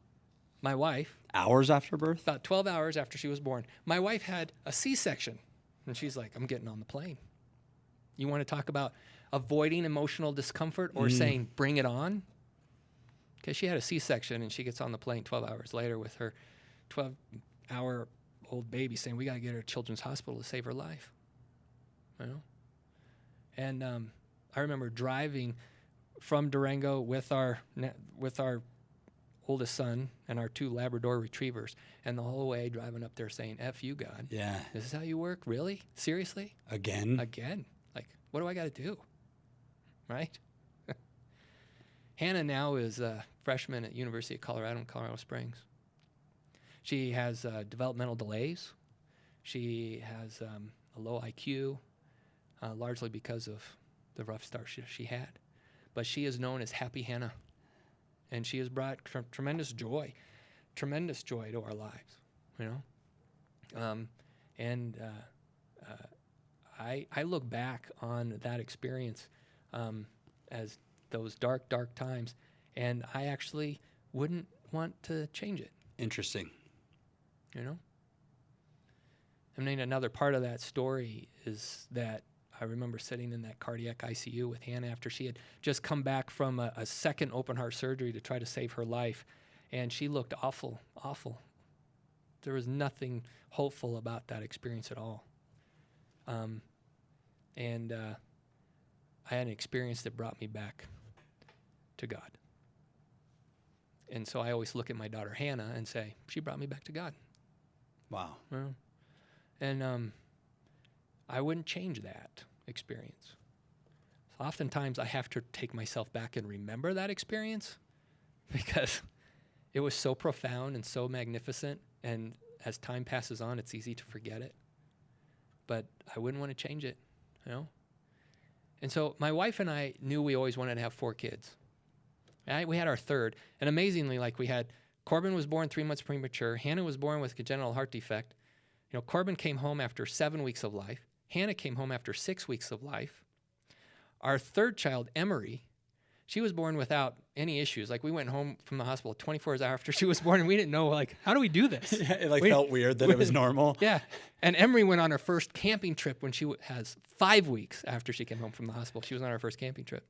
My wife. Hours after birth? About 12 hours after she was born. My wife had a C-section, and she's like, I'm getting on the plane. You want to talk about avoiding emotional discomfort or saying, bring it on? Because she had a C-section, and she gets on the plane 12 hours later with her 12-hour-old baby saying, we got to get her to Children's Hospital to save her life. And I remember driving from Durango with our oldest son and our 2 Labrador retrievers, and the whole way driving up there saying, F you, God. Yeah. This is how you work? Really? Seriously? Again? Like, what do I got to do? Right? Hannah now is a freshman at University of Colorado in Colorado Springs. She has developmental delays. She has a low IQ, largely because of the rough start she had. But she is known as Happy Hannah, and she has brought tremendous joy to our lives, I look back on that experience as those dark times, and I actually wouldn't want to change it. Interesting. I mean, another part of that story is that I remember sitting in that cardiac ICU with Hannah after she had just come back from a second open heart surgery to try to save her life, and she looked awful. There was nothing hopeful about that experience at all. And I had an experience that brought me back to God. And so I always look at my daughter Hannah and say, she brought me back to God. Wow. And I wouldn't change that experience. Oftentimes I have to take myself back and remember that experience because it was so profound and so magnificent. And as time passes on, it's easy to forget it. But I wouldn't want to change it, you know? And so my wife and I knew we always wanted to have 4 kids. Right? We had our third. And amazingly, like Corbin was born 3 months premature. Hannah was born with congenital heart defect. You know, Corbin came home after 7 weeks of life. Hannah came home after 6 weeks of life. Our third child, Emery, she was born without any issues. Like we went home from the hospital 24 hours after she was born, and we didn't know, like, how do we do this? Yeah, it felt weird that it was normal. Yeah. And Emery went on her first camping trip when she has 5 weeks after she came home from the hospital. She was on her first camping trip.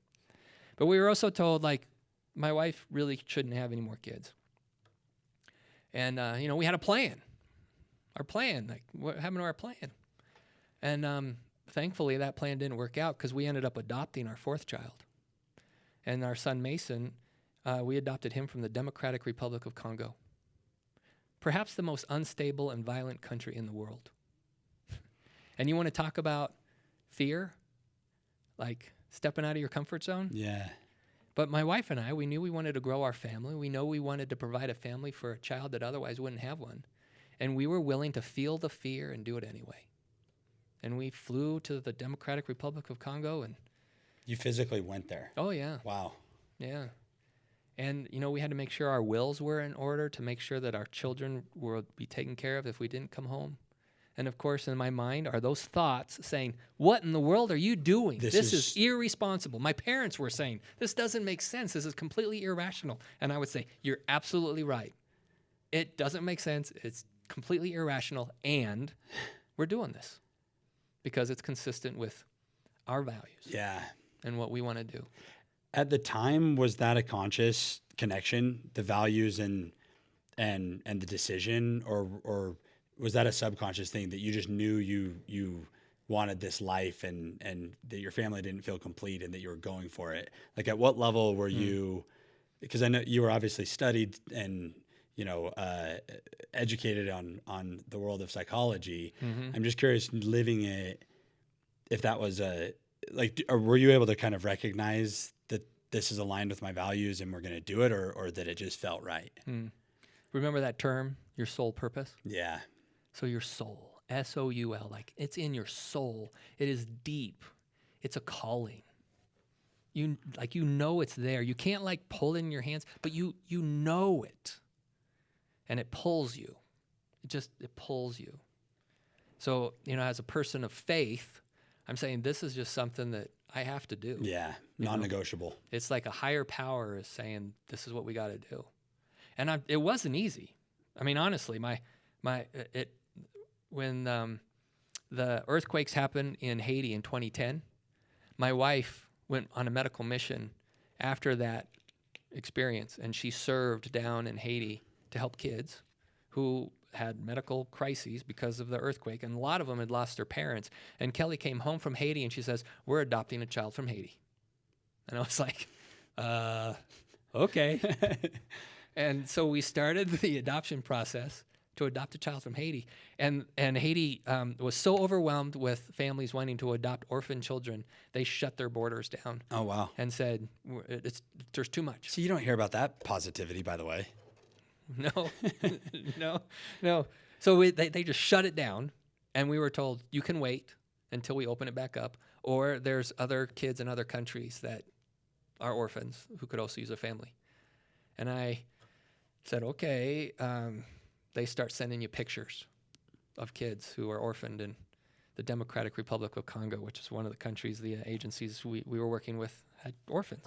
But we were also told, like, my wife really shouldn't have any more kids. And, you know, we had a plan. Our plan, like, what happened to our plan? And thankfully, that plan didn't work out because we ended up adopting our 4th child. And our son, Mason, we adopted him from the Democratic Republic of Congo. Perhaps the most unstable and violent country in the world. And you want to talk about fear? Like stepping out of your comfort zone? Yeah. But my wife and I, we knew we wanted to grow our family. We know we wanted to provide a family for a child that otherwise wouldn't have one. And we were willing to feel the fear and do it anyway. And we flew to the Democratic Republic of Congo. And you physically went there? Oh, yeah. Wow. Yeah. And, you know, we had to make sure our wills were in order to make sure that our children would be taken care of if we didn't come home. And, of course, in my mind are those thoughts saying, what in the world are you doing? This is irresponsible. My parents were saying, this doesn't make sense. This is completely irrational. And I would say, you're absolutely right. It doesn't make sense. It's completely irrational. And we're doing this because it's consistent with our values. Yeah. And what we want to do. At the time, was that a conscious connection, the values and the decision, or was that a subconscious thing that you just knew you wanted this life and that your family didn't feel complete and that you were going for it? Like, at what level were you? Because I know you were obviously studied and, you know, educated on the world of psychology. Mm-hmm. I'm just curious, living it, if that was or were you able to kind of recognize that this is aligned with my values and we're going to do it, or that it just felt right? Remember that term, your soul purpose? Yeah. So your soul, S-O-U-L, like it's in your soul. It is deep. It's a calling. You know it's there. You can't like pull it in your hands, but you know it. And it pulls you. It pulls you. So, you know, as a person of faith, I'm saying this is just something that I have to do. Yeah, non-negotiable. It's like a higher power is saying this is what we got to do. And it wasn't easy. I mean, honestly, when the earthquakes happened in Haiti in 2010, my wife went on a medical mission after that experience, and she served down in Haiti to help kids who had medical crises because of the earthquake, and a lot of them had lost their parents. And Kelly came home from Haiti, and she says, we're adopting a child from Haiti. And I was like, okay. And so we started the adoption process to adopt a child from Haiti. And Haiti was so overwhelmed with families wanting to adopt orphan children, they shut their borders down. Oh, wow. And said, there's too much. So you don't hear about that positivity, by the way. No. So they just shut it down, and we were told, you can wait until we open it back up, or there's other kids in other countries that are orphans who could also use a family. And I said, okay. They start sending you pictures of kids who are orphaned in the Democratic Republic of Congo, which is one of the countries, the agencies we were working with had orphans.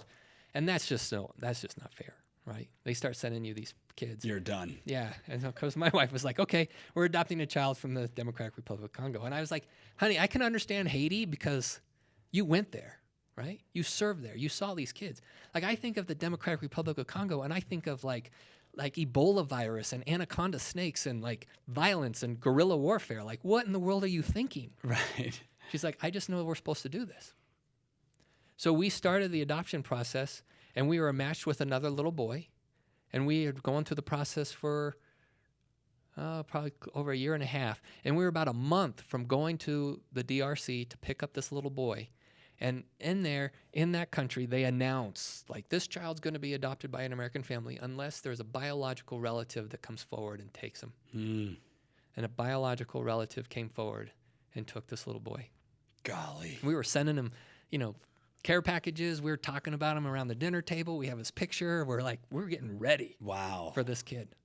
And that's just not fair, right? They start sending you these kids. You're done. Yeah. And because my wife was like, okay, we're adopting a child from the Democratic Republic of Congo. And I was like, honey, I can understand Haiti because you went there, right? You served there. You saw these kids. Like, I think of the Democratic Republic of Congo, and I think of like Ebola virus and anaconda snakes and like violence and guerrilla warfare. Like, what in the world are you thinking? Right. She's like, I just know we're supposed to do this. So we started the adoption process, and we were matched with another little boy, and we had gone through the process for probably over a year and a half. And we were about a month from going to the DRC to pick up this little boy. And in that country, they announce, like, this child's going to be adopted by an American family unless there's a biological relative that comes forward and takes him. And a biological relative came forward and took this little boy. Golly. We were sending him, care packages. We were talking about him around the dinner table. We have his picture. We're getting ready. Wow. For this kid.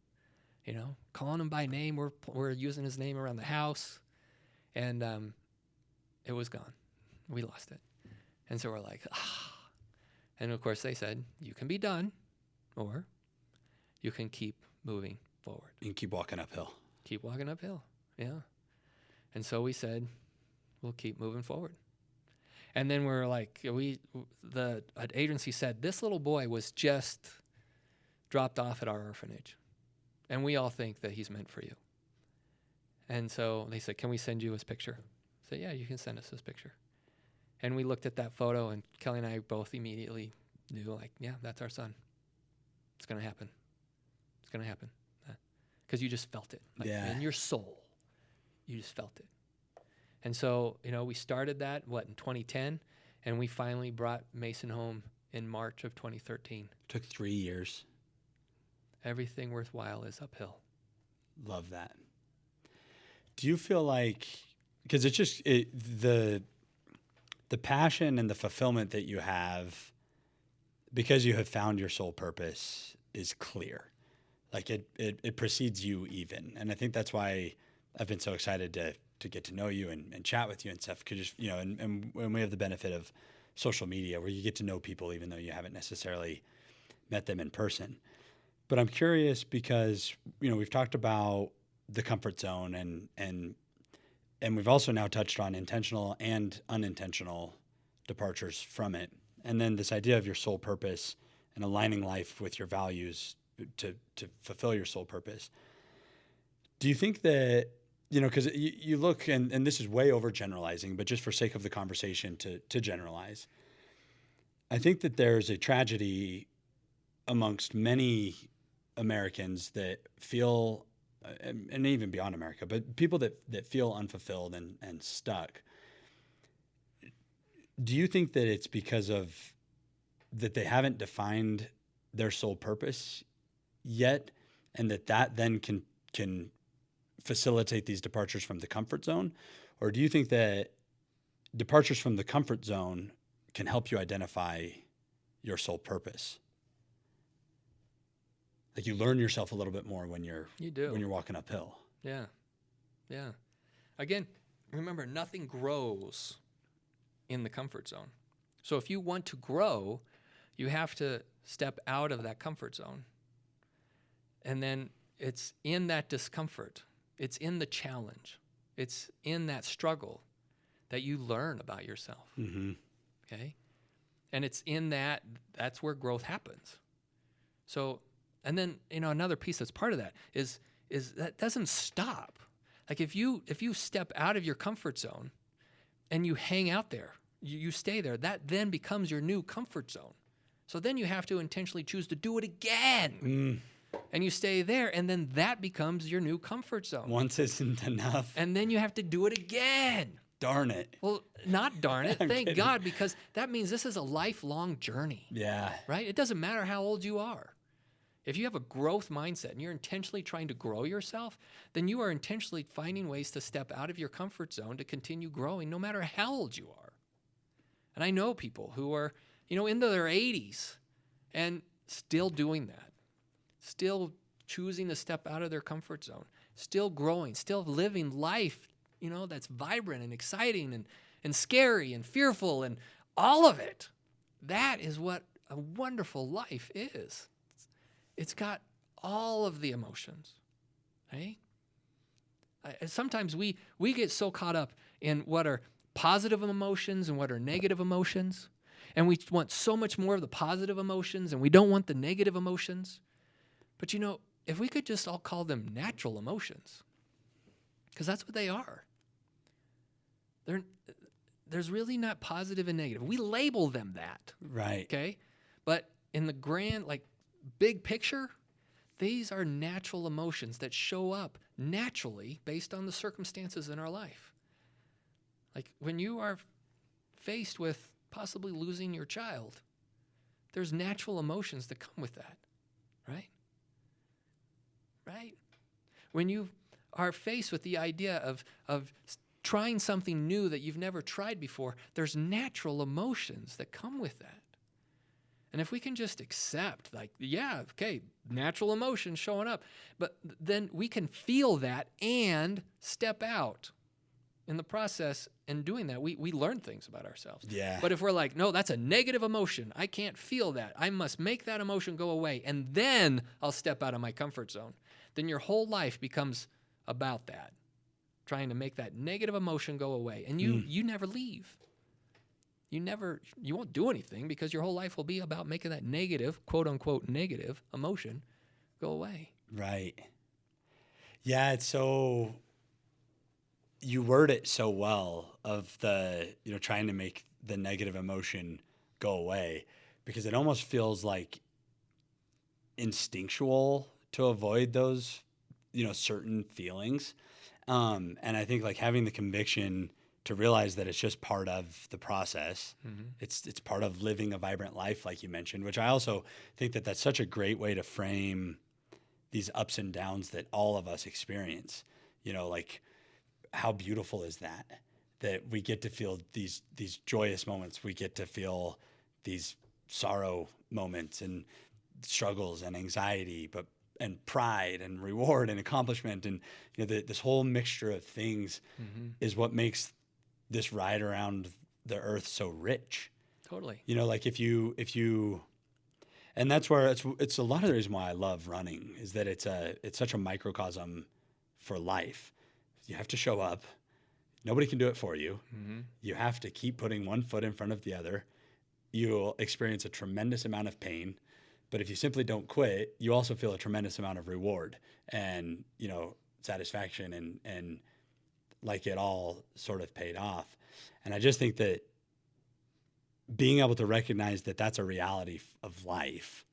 Calling him by name. We're using his name around the house. And it was gone. We lost it. And so we're like, ah. And of course they said, you can be done, or you can keep moving forward. You can keep walking uphill. Keep walking uphill, yeah. And so we said, we'll keep moving forward. And then we're like, the agency said, this little boy was just dropped off at our orphanage. And we all think that he's meant for you. And so they said, can we send you his picture? I said, yeah, you can send us his picture. And we looked at that photo, and Kelly and I both immediately knew, like, yeah, that's our son. It's going to happen. It's going to happen. Because you just felt it. Like, in your soul, you just felt it. And so, we started that, in 2010, and we finally brought Mason home in March of 2013. Took 3 years. Everything worthwhile is uphill. Love that. Do you feel like, because it's just the passion and the fulfillment that you have because you have found your soul purpose is clear. Like it precedes you even. And I think that's why I've been so excited to get to know you and chat with you and stuff. Because, and when we have the benefit of social media where you get to know people even though you haven't necessarily met them in person. But I'm curious because, we've talked about the comfort zone and we've also now touched on intentional and unintentional departures from it. And then this idea of your soul purpose and aligning life with your values to fulfill your soul purpose. Do you think that, because you look, and this is way overgeneralizing, but just for sake of the conversation to generalize, I think that there's a tragedy amongst many Americans that feel, and even beyond America, but people that feel unfulfilled and stuck. Do you think that it's because of that they haven't defined their soul purpose yet, and that then can facilitate these departures from the comfort zone? Or do you think that departures from the comfort zone can help you identify your soul purpose? Like you learn yourself a little bit more when you're walking uphill. Yeah. Yeah. Again, remember, nothing grows in the comfort zone. So if you want to grow, you have to step out of that comfort zone. And then it's in that discomfort, it's in the challenge, it's in that struggle that you learn about yourself. Mm-hmm. Okay? And it's in that's where growth happens. So, and then, another piece that's part of that is that doesn't stop. Like if you step out of your comfort zone and you hang out there, you stay there, that then becomes your new comfort zone. So then you have to intentionally choose to do it again. And you stay there, and then that becomes your new comfort zone. Once isn't enough. And then you have to do it again. Darn it. Well, not darn it. Thank God, because that means this is a lifelong journey. Yeah. Right? It doesn't matter how old you are. If you have a growth mindset and you're intentionally trying to grow yourself, then you are intentionally finding ways to step out of your comfort zone to continue growing no matter how old you are. And I know people who are, into their 80s and still doing that, still choosing to step out of their comfort zone, still growing, still living life, that's vibrant and exciting and scary and fearful and all of it. That is what a wonderful life is. It's got all of the emotions, right? Sometimes we get so caught up in what are positive emotions and what are negative emotions, and we want so much more of the positive emotions, and we don't want the negative emotions. But if we could just all call them natural emotions, because that's what they are. There's really not positive and negative. We label them that. Right. Okay? But in the grand, big picture, these are natural emotions that show up naturally based on the circumstances in our life. Like when you are faced with possibly losing your child. There's natural emotions that come with that, right? Right? When you are faced with the idea of trying something new that you've never tried before, there's natural emotions that come with that. And if we can just accept, like, yeah, okay, natural emotions showing up, but then we can feel that and step out in the process. And doing that, we learn things about ourselves. Yeah. But if we're like, no, that's a negative emotion, I can't feel that, I must make that emotion go away, and then I'll step out of my comfort zone, then your whole life becomes about that, trying to make that negative emotion go away. And you never leave. You won't do anything because your whole life will be about making that negative, quote unquote, negative emotion go away. Right. Yeah, it's so, you word it so well of the, trying to make the negative emotion go away, because it almost feels like instinctual to avoid those, certain feelings. And I think like having the conviction to realize that it's just part of the process. Mm-hmm. It's part of living a vibrant life, like you mentioned, which I also think that that's such a great way to frame these ups and downs that all of us experience. Like, how beautiful is that we get to feel these joyous moments, we get to feel these sorrow moments and struggles and anxiety, and pride and reward and accomplishment, and this whole mixture of things is what makes this ride around the earth so rich. Totally. Like if you, and that's where it's a lot of the reason why I love running, is that it's such a microcosm for life. You have to show up. Nobody can do it for you. Mm-hmm. You have to keep putting one foot in front of the other. You'll experience a tremendous amount of pain, but if you simply don't quit, you also feel a tremendous amount of reward and, satisfaction and like it all sort of paid off. And I just think that being able to recognize that that's a reality of life,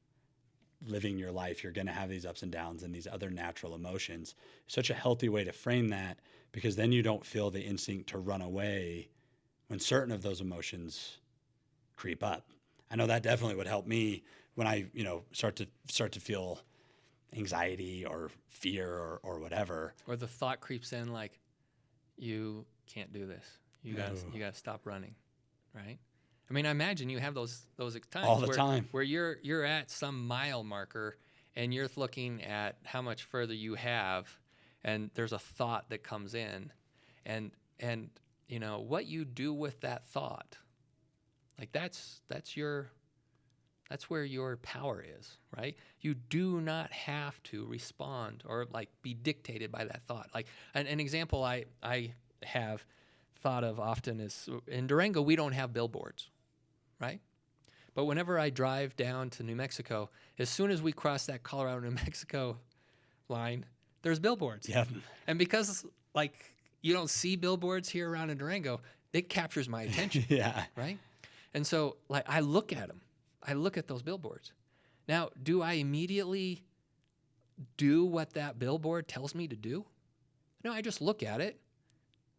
living your life, you're going to have these ups and downs and these other natural emotions, such a healthy way to frame that, because then you don't feel the instinct to run away when certain of those emotions creep up. I know that definitely would help me when I, start to feel anxiety or fear or whatever. Or the thought creeps in like, you can't do this. You gotta stop running, right? I mean, I imagine you have those times all the time where you're at some mile marker and you're looking at how much further you have, and there's a thought that comes in, and what you do with that thought, like that's where your power is, right? You do not have to respond or like be dictated by that thought. Like an example I have thought of often is in Durango, we don't have billboards, right? But whenever I drive down to New Mexico, as soon as we cross that Colorado-New Mexico line, there's billboards. Yeah. And because like you don't see billboards here around in Durango, it captures my attention. Yeah. Right? And so like I look at them. I look at those billboards. Now, do I immediately do what that billboard tells me to do? No, I just look at it,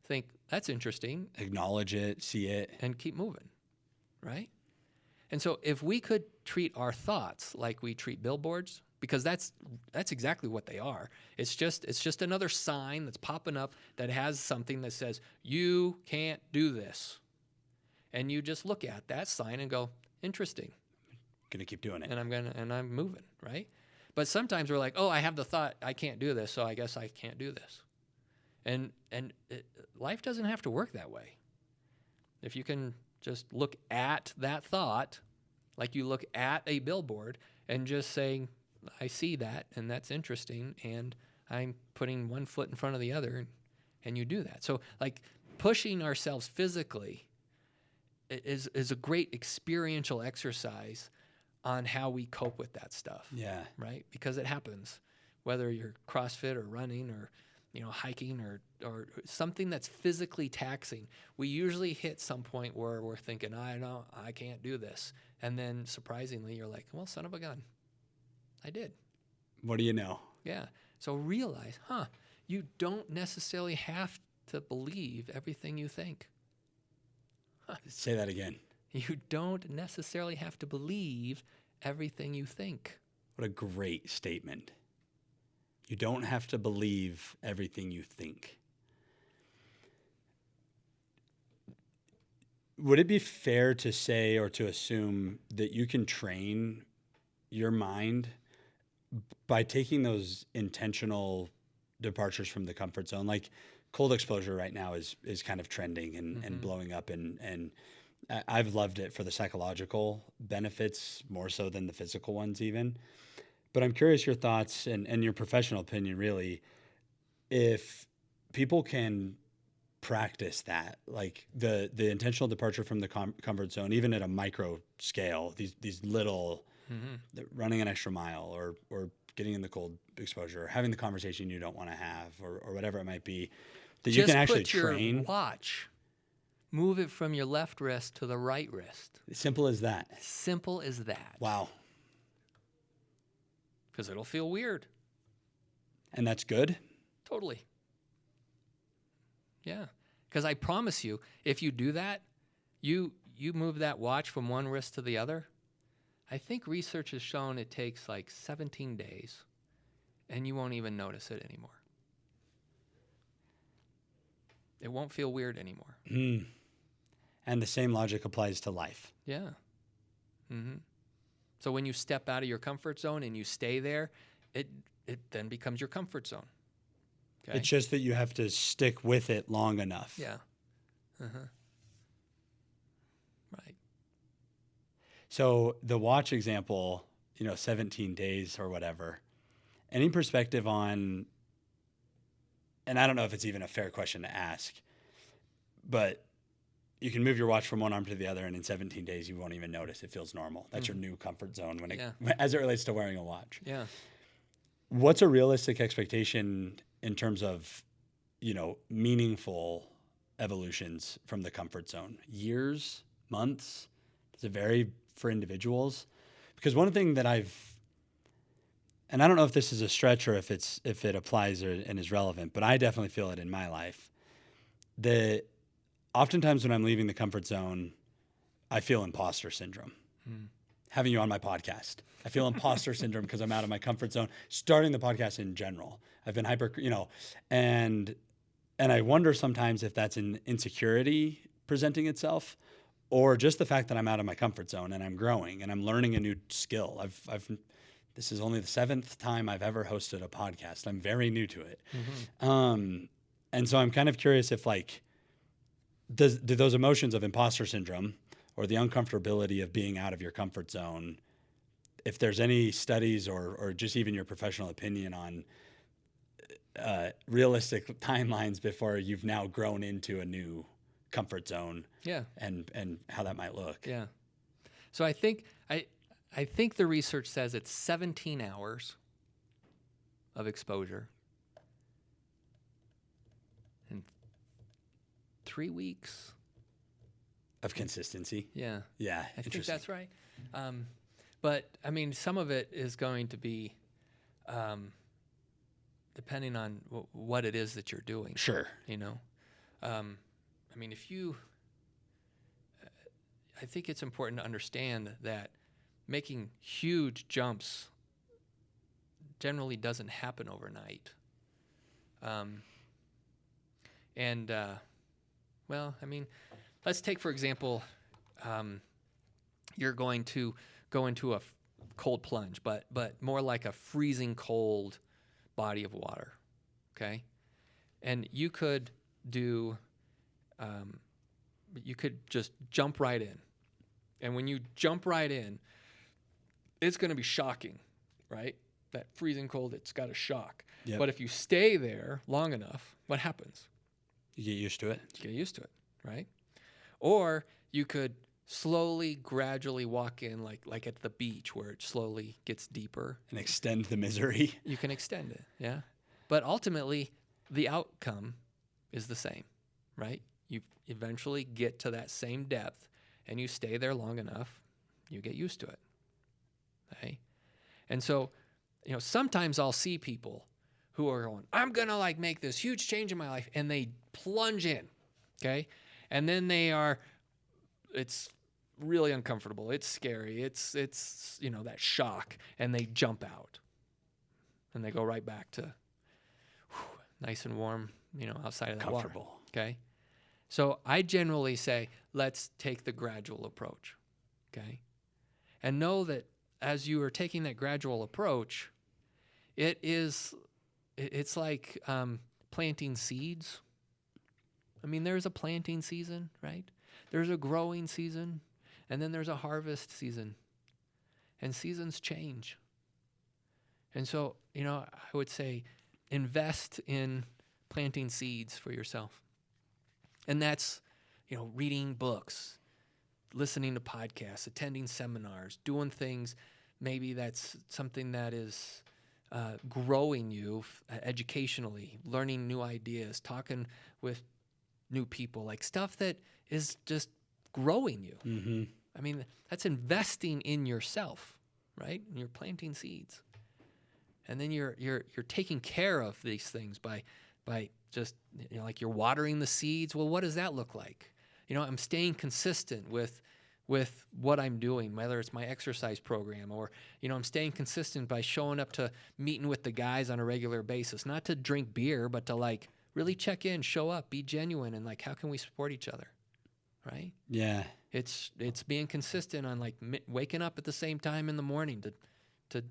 think, that's interesting. Acknowledge it, see it. And keep moving, right? And so if we could treat our thoughts like we treat billboards, because that's exactly what they are. It's just another sign that's popping up that has something that says, you can't do this. And you just look at that sign and go, interesting. Gonna keep doing it, and I'm moving, right? But sometimes we're like, oh, I have the thought I can't do this, so I guess I can't do this. And life doesn't have to work that way. If you can just look at that thought, like you look at a billboard, and just saying, I see that, and that's interesting, and I'm putting one foot in front of the other, and you do that. So like pushing ourselves physically is a great experiential exercise on how we cope with that stuff. Yeah. Right? Because it happens, whether you're CrossFit or running or, hiking or something that's physically taxing. We usually hit some point where we're thinking, I can't do this. And then surprisingly, you're like, well, son of a gun, I did. What do you know? Yeah. So realize, you don't necessarily have to believe everything you think. Say that again. You don't necessarily have to believe everything you think. What a great statement. You don't have to believe everything you think. Would it be fair to say or to assume that you can train your mind by taking those intentional departures from the comfort zone? Like cold exposure right now is kind of trending and blowing up, and I've loved it for the psychological benefits more so than the physical ones even. But I'm curious your thoughts and your professional opinion, really, if people can practice that, like the intentional departure from the comfort zone, even at a micro scale, these little running an extra mile or getting in the cold exposure, or having the conversation you don't want to have, or whatever it might be, that you can actually train. Your watch, move it from your left wrist to the right wrist. Simple as that. Simple as that. Wow. Because it'll feel weird. And that's good? Totally. Yeah. Because I promise you, if you do that, you move that watch from one wrist to the other, I think research has shown it takes like 17 days, and you won't even notice it anymore. It won't feel weird anymore. And the same logic applies to life. Yeah. So when you step out of your comfort zone and you stay there, it then becomes your comfort zone. Okay? It's just that you have to stick with it long enough. Yeah. Right. So the watch example, 17 days or whatever, any perspective on, and I don't know if it's even a fair question to ask, but you can move your watch from one arm to the other, and in 17 days, you won't even notice. It feels normal. That's your new comfort zone as it relates to wearing a watch. Yeah. What's a realistic expectation in terms of, meaningful evolutions from the comfort zone? Years, months? Does it vary for individuals? Because one thing that and I don't know if this is a stretch or if it applies and is relevant, but I definitely feel it in my life, that oftentimes when I'm leaving the comfort zone, I feel imposter syndrome. Having you on my podcast, I feel imposter syndrome because I'm out of my comfort zone, starting the podcast in general. I've been and I wonder sometimes if that's an insecurity presenting itself, or just the fact that I'm out of my comfort zone and I'm growing and I'm learning a new skill. This is only the 7th time I've ever hosted a podcast. I'm very new to it. And so I'm kind of curious if do those emotions of imposter syndrome or the uncomfortability of being out of your comfort zone, if there's any studies or just even your professional opinion on realistic timelines before you've now grown into a new comfort zone, and how that might look. Yeah. So I think the research says it's 17 hours of exposure and 3 weeks of consistency. Yeah. Yeah. I think that's right. But I mean, some of it is going to be depending on what it is that you're doing. Sure. I mean, I think it's important to understand that making huge jumps generally doesn't happen overnight. Well, I mean, let's take, for example, you're going to go into a cold plunge, but more like a freezing cold body of water, okay? And you could just jump right in. And when you jump right in, it's going to be shocking, right? That freezing cold, it's got a shock. Yep. But if you stay there long enough, what happens? You get used to it. You get used to it, right? Or you could slowly, gradually walk in like at the beach where it slowly gets deeper. And extend the misery. You can extend it, yeah. But ultimately, the outcome is the same, right? You eventually get to that same depth, and you stay there long enough, you get used to it, okay? And so, sometimes I'll see people who are going, I'm going to make this huge change in my life, and they plunge in, okay? And then it's really uncomfortable. It's scary. It's that shock, and they jump out, and they go right back to nice and warm, outside of that water. Comfortable. Okay. So I generally say, let's take the gradual approach. Okay. And know that as you are taking that gradual approach, it's like planting seeds. I mean, there's a planting season, right? There's a growing season, and then there's a harvest season. And seasons change. And so, I would say invest in planting seeds for yourself. And that's, reading books, listening to podcasts, attending seminars, doing things. Maybe that's something that is growing you educationally, learning new ideas, talking with new people, like stuff that is just growing you. Mm-hmm. I mean, that's investing in yourself, right? And you're planting seeds. And then you're taking care of these things by just, like you're watering the seeds. Well, what does that look like? I'm staying consistent with what I'm doing, whether it's my exercise program or, I'm staying consistent by showing up to meeting with the guys on a regular basis, not to drink beer, but to like really check in, show up, be genuine, and like, how can we support each other? Right? Yeah. It's being consistent on like waking up at the same time in the morning to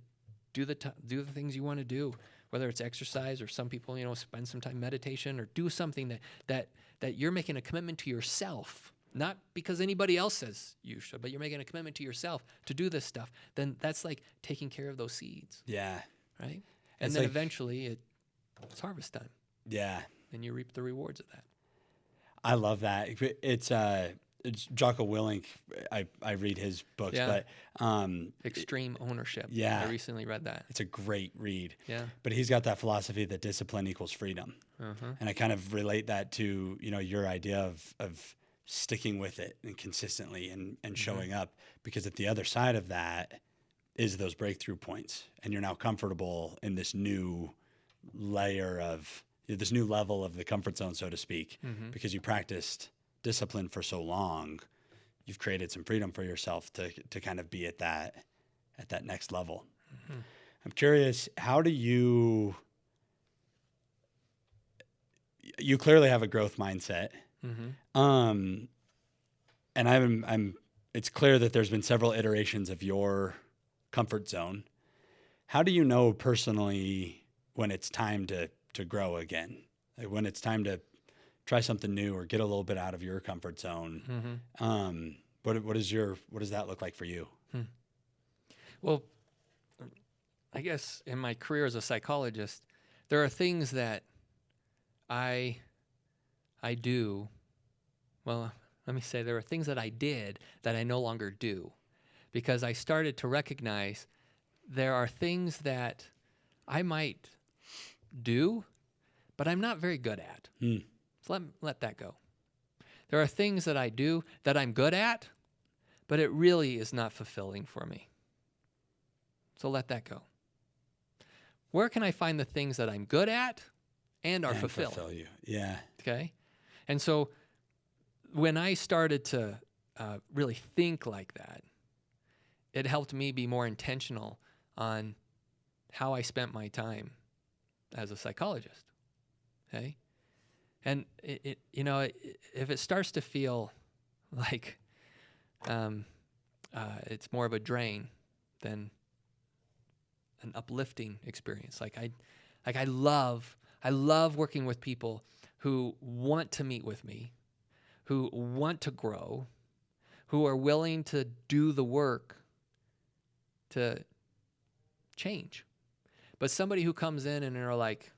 do the things you want to do, whether it's exercise or some people, spend some time meditation or do something that you're making a commitment to yourself, not because anybody else says you should, but you're making a commitment to yourself to do this stuff. Then that's like taking care of those seeds. Yeah. Right. And then eventually it's harvest time. Yeah. And you reap the rewards of that. I love that. It's Jocko Willink. I read his books, Yeah. but Extreme Ownership. Yeah. I recently read that. It's a great read. Yeah. But he's got that philosophy that discipline equals freedom. Uh-huh. And I kind of relate that to, your idea of sticking with it and consistently and showing up, because at the other side of that is those breakthrough points. And you're now comfortable in this new layer of this new level of the comfort zone, so to speak, because you practiced discipline for so long. You've created some freedom for yourself to kind of be at that next level. Mm-hmm. I'm curious, how do you clearly have a growth mindset. Mm-hmm. And it's clear that there's been several iterations of your comfort zone. How do you know personally when it's time to grow again? Like when it's time to try something new or get a little bit out of your comfort zone? Mm-hmm. What does that look like for you? Well, I guess in my career as a psychologist, there are things that I do. Well, let me say there are things that I did that I no longer do, because I started to recognize there are things that I might do, but I'm not very good at. So let that go. There are things that I do that I'm good at, but it really is not fulfilling for me. So let that go. Where can I find the things that I'm good at and are fulfilling? Fulfill you. Yeah. Okay. And so when I started to really think like that, it helped me be more intentional on how I spent my time as a psychologist. Okay. And if it starts to feel like it's more of a drain than an uplifting experience, I love working with people who want to meet with me, who want to grow, who are willing to do the work to change. But somebody who comes in and they're like,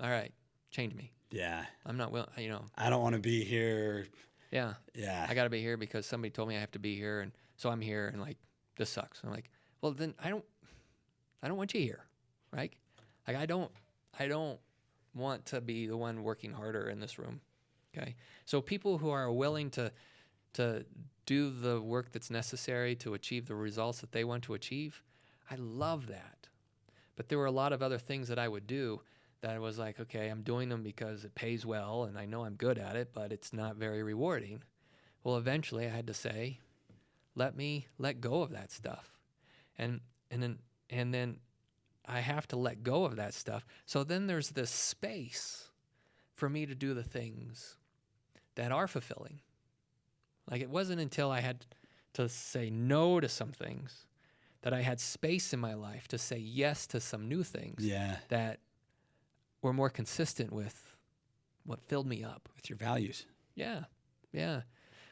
all right, change me. Yeah. I'm not willing, I don't want to be here. Yeah. Yeah. I got to be here because somebody told me I have to be here, and so I'm here, and like, this sucks. I'm like, well, then I don't want you here, right? Like, I don't want to be the one working harder in this room. Okay. So people who are willing to do the work that's necessary to achieve the results that they want to achieve, I love that. But there were a lot of other things that I would do that I was like, okay, I'm doing them because it pays well and I know I'm good at it, but it's not very rewarding. Well, eventually I had to say, let me let go of that stuff. And then I have to let go of that stuff. So then there's this space for me to do the things that are fulfilling. Like, it wasn't until I had to say no to some things that I had space in my life to say yes to some new things that were more consistent with what filled me up. With your values. Yeah. Yeah.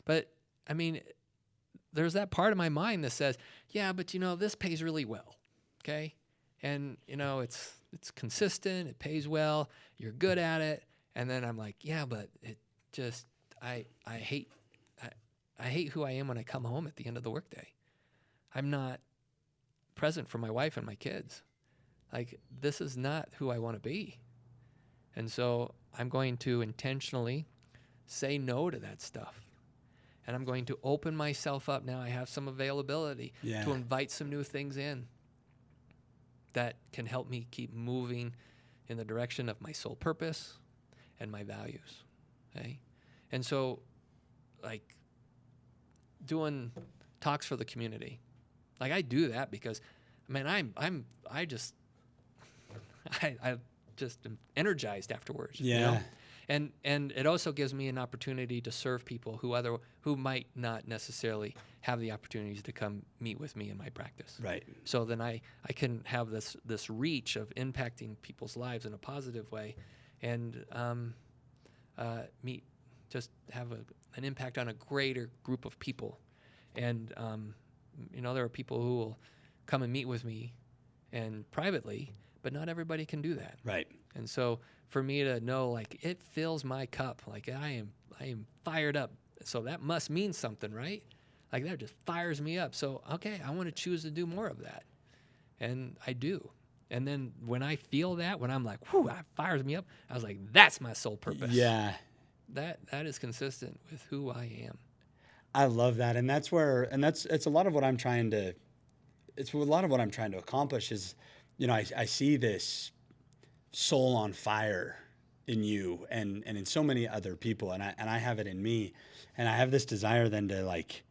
But I mean, there's that part of my mind that says, yeah, but this pays really well. Okay. And it's consistent. It pays well. You're good at it. And then I'm like, yeah, but it just, I hate who I am when I come home at the end of the workday. I'm not present for my wife and my kids. Like, this is not who I want to be. And so I'm going to intentionally say no to that stuff. And I'm going to open myself up. Now I have some availability to invite some new things in that can help me keep moving in the direction of my soul purpose and my values. Okay? And so, like, doing talks for the community, like, I do that because, man, I just am energized afterwards. And it also gives me an opportunity to serve people who might not necessarily have the opportunities to come meet with me in my practice. Right. So then I can have this reach of impacting people's lives in a positive way, and have an impact on a greater group of people. And there are people who will come and meet with me and privately, but not everybody can do that. Right. And so for me to know, like, it fills my cup, like I am fired up. So that must mean something, right? Like, that just fires me up. So, okay, I want to choose to do more of that. And I do. And then when I feel that, when I'm like, whew, that fires me up, I was like, that's my soul purpose. Yeah. That is consistent with who I am. I love that. And it's a lot of what I'm trying to accomplish is, I see this soul on fire in you and in so many other people. And I have it in me, and I have this desire then to, like,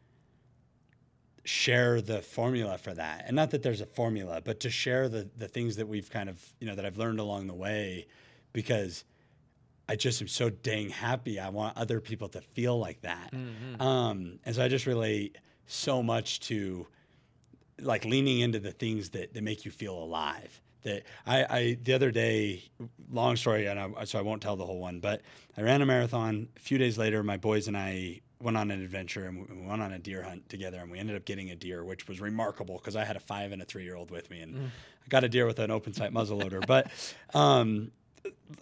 share the formula for that. And not that there's a formula, but to share the things that we've kind of, that I've learned along the way, because I just am so dang happy. I want other people to feel like that. Mm-hmm. And so I just relate so much to, like, leaning into the things that make you feel alive. That I the other day, long story, so I won't tell the whole one, but I ran a marathon. A few days later, my boys and I went on an adventure, and we went on a deer hunt together, and we ended up getting a deer, which was remarkable because I had a 5 and a 3-year-old with me, and I got a deer with an open sight muzzleloader. But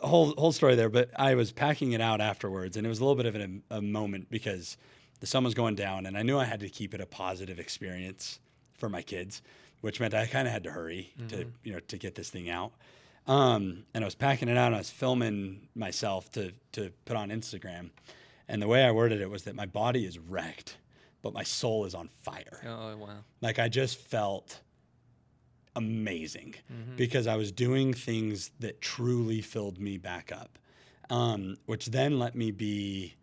whole story there. But I was packing it out afterwards, and it was a little bit of a moment because the sun was going down, and I knew I had to keep it a positive experience for my kids, which meant I kind of had to hurry to get this thing out. And I was packing it out, and I was filming myself to put on Instagram. And the way I worded it was that my body is wrecked, but my soul is on fire. Oh, wow. Like, I just felt amazing because I was doing things that truly filled me back up, which then let me be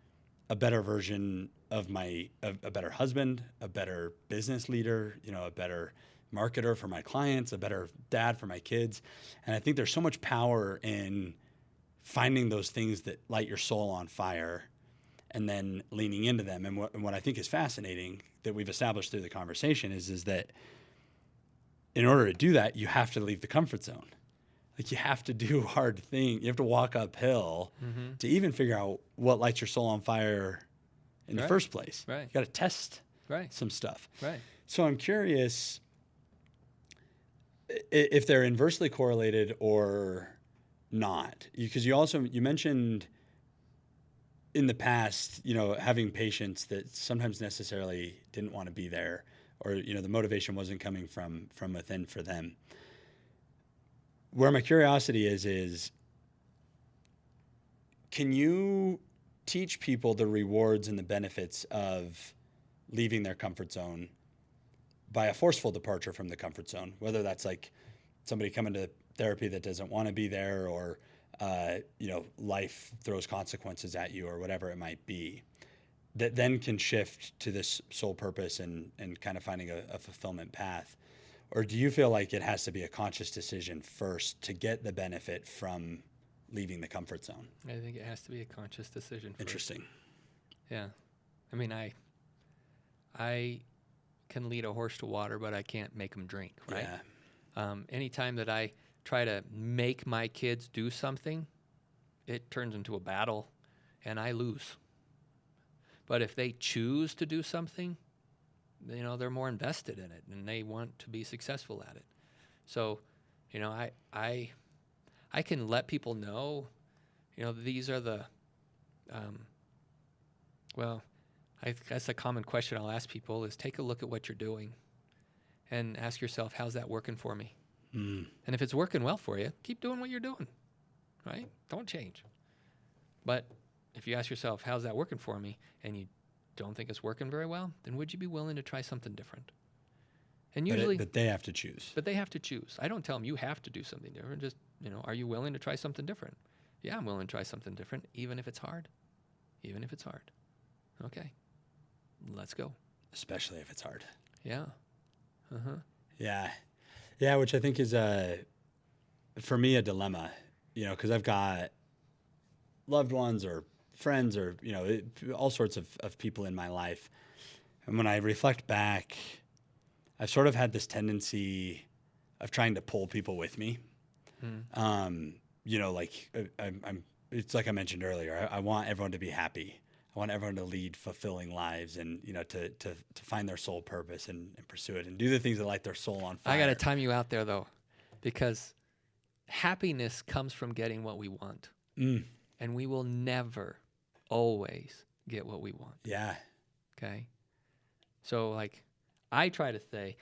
a better version of a better husband, a better business leader, a better marketer for my clients, a better dad for my kids. And I think there's so much power in finding those things that light your soul on fire and then leaning into them. And what I think is fascinating that we've established through the conversation is that in order to do that, you have to leave the comfort zone. Like, you have to do hard things. You have to walk uphill to even figure out what lights your soul on fire in the first place. Right. You got to test some stuff. Right. So I'm curious if they're inversely correlated or not, because you mentioned in the past, having patients that sometimes necessarily didn't want to be there, or the motivation wasn't coming from within for them. Where my curiosity is can you teach people the rewards and the benefits of leaving their comfort zone by a forceful departure from the comfort zone, whether that's like somebody coming to therapy that doesn't want to be there, or life throws consequences at you, or whatever it might be, that then can shift to this soul purpose and kind of finding a fulfillment path? Or do you feel like it has to be a conscious decision first to get the benefit from leaving the comfort zone? I think it has to be a conscious decision first. Interesting. Yeah. I mean, I can lead a horse to water, but I can't make him drink, right? Yeah. Anytime that I try to make my kids do something, it turns into a battle, and I lose. But if they choose to do something, you know, they're more invested in it, and they want to be successful at it. So, you know, I can let people know, you know, these are the, that's a common question I'll ask people is take a look at what you're doing and ask yourself, how's that working for me? And if it's working well for you, keep doing what you're doing, right? Don't change. But if you ask yourself, how's that working for me? And you don't think it's working very well, then would you be willing to try something different? And usually, but they have to choose. But they have to choose. I don't tell them you have to do something different. Just, you know, are you willing to try something different? Yeah, I'm willing to try something different, even if it's hard. Even if it's hard. Okay, let's go. Especially if it's hard. Yeah. Yeah. Yeah, which I think is, for me, a dilemma, you know, because I've got loved ones or friends or, you know, all sorts of people in my life. And when I reflect back, I've sort of had this tendency of trying to pull people with me. You know, like it's like I mentioned earlier, I want everyone to be happy. I want everyone to lead fulfilling lives and, you know, to find their soul purpose and pursue it and do the things that light their soul on fire. I got to time you out there, though, because happiness comes from getting what we want. And we will never, always get what we want. Yeah. Okay? So, like, I try to say,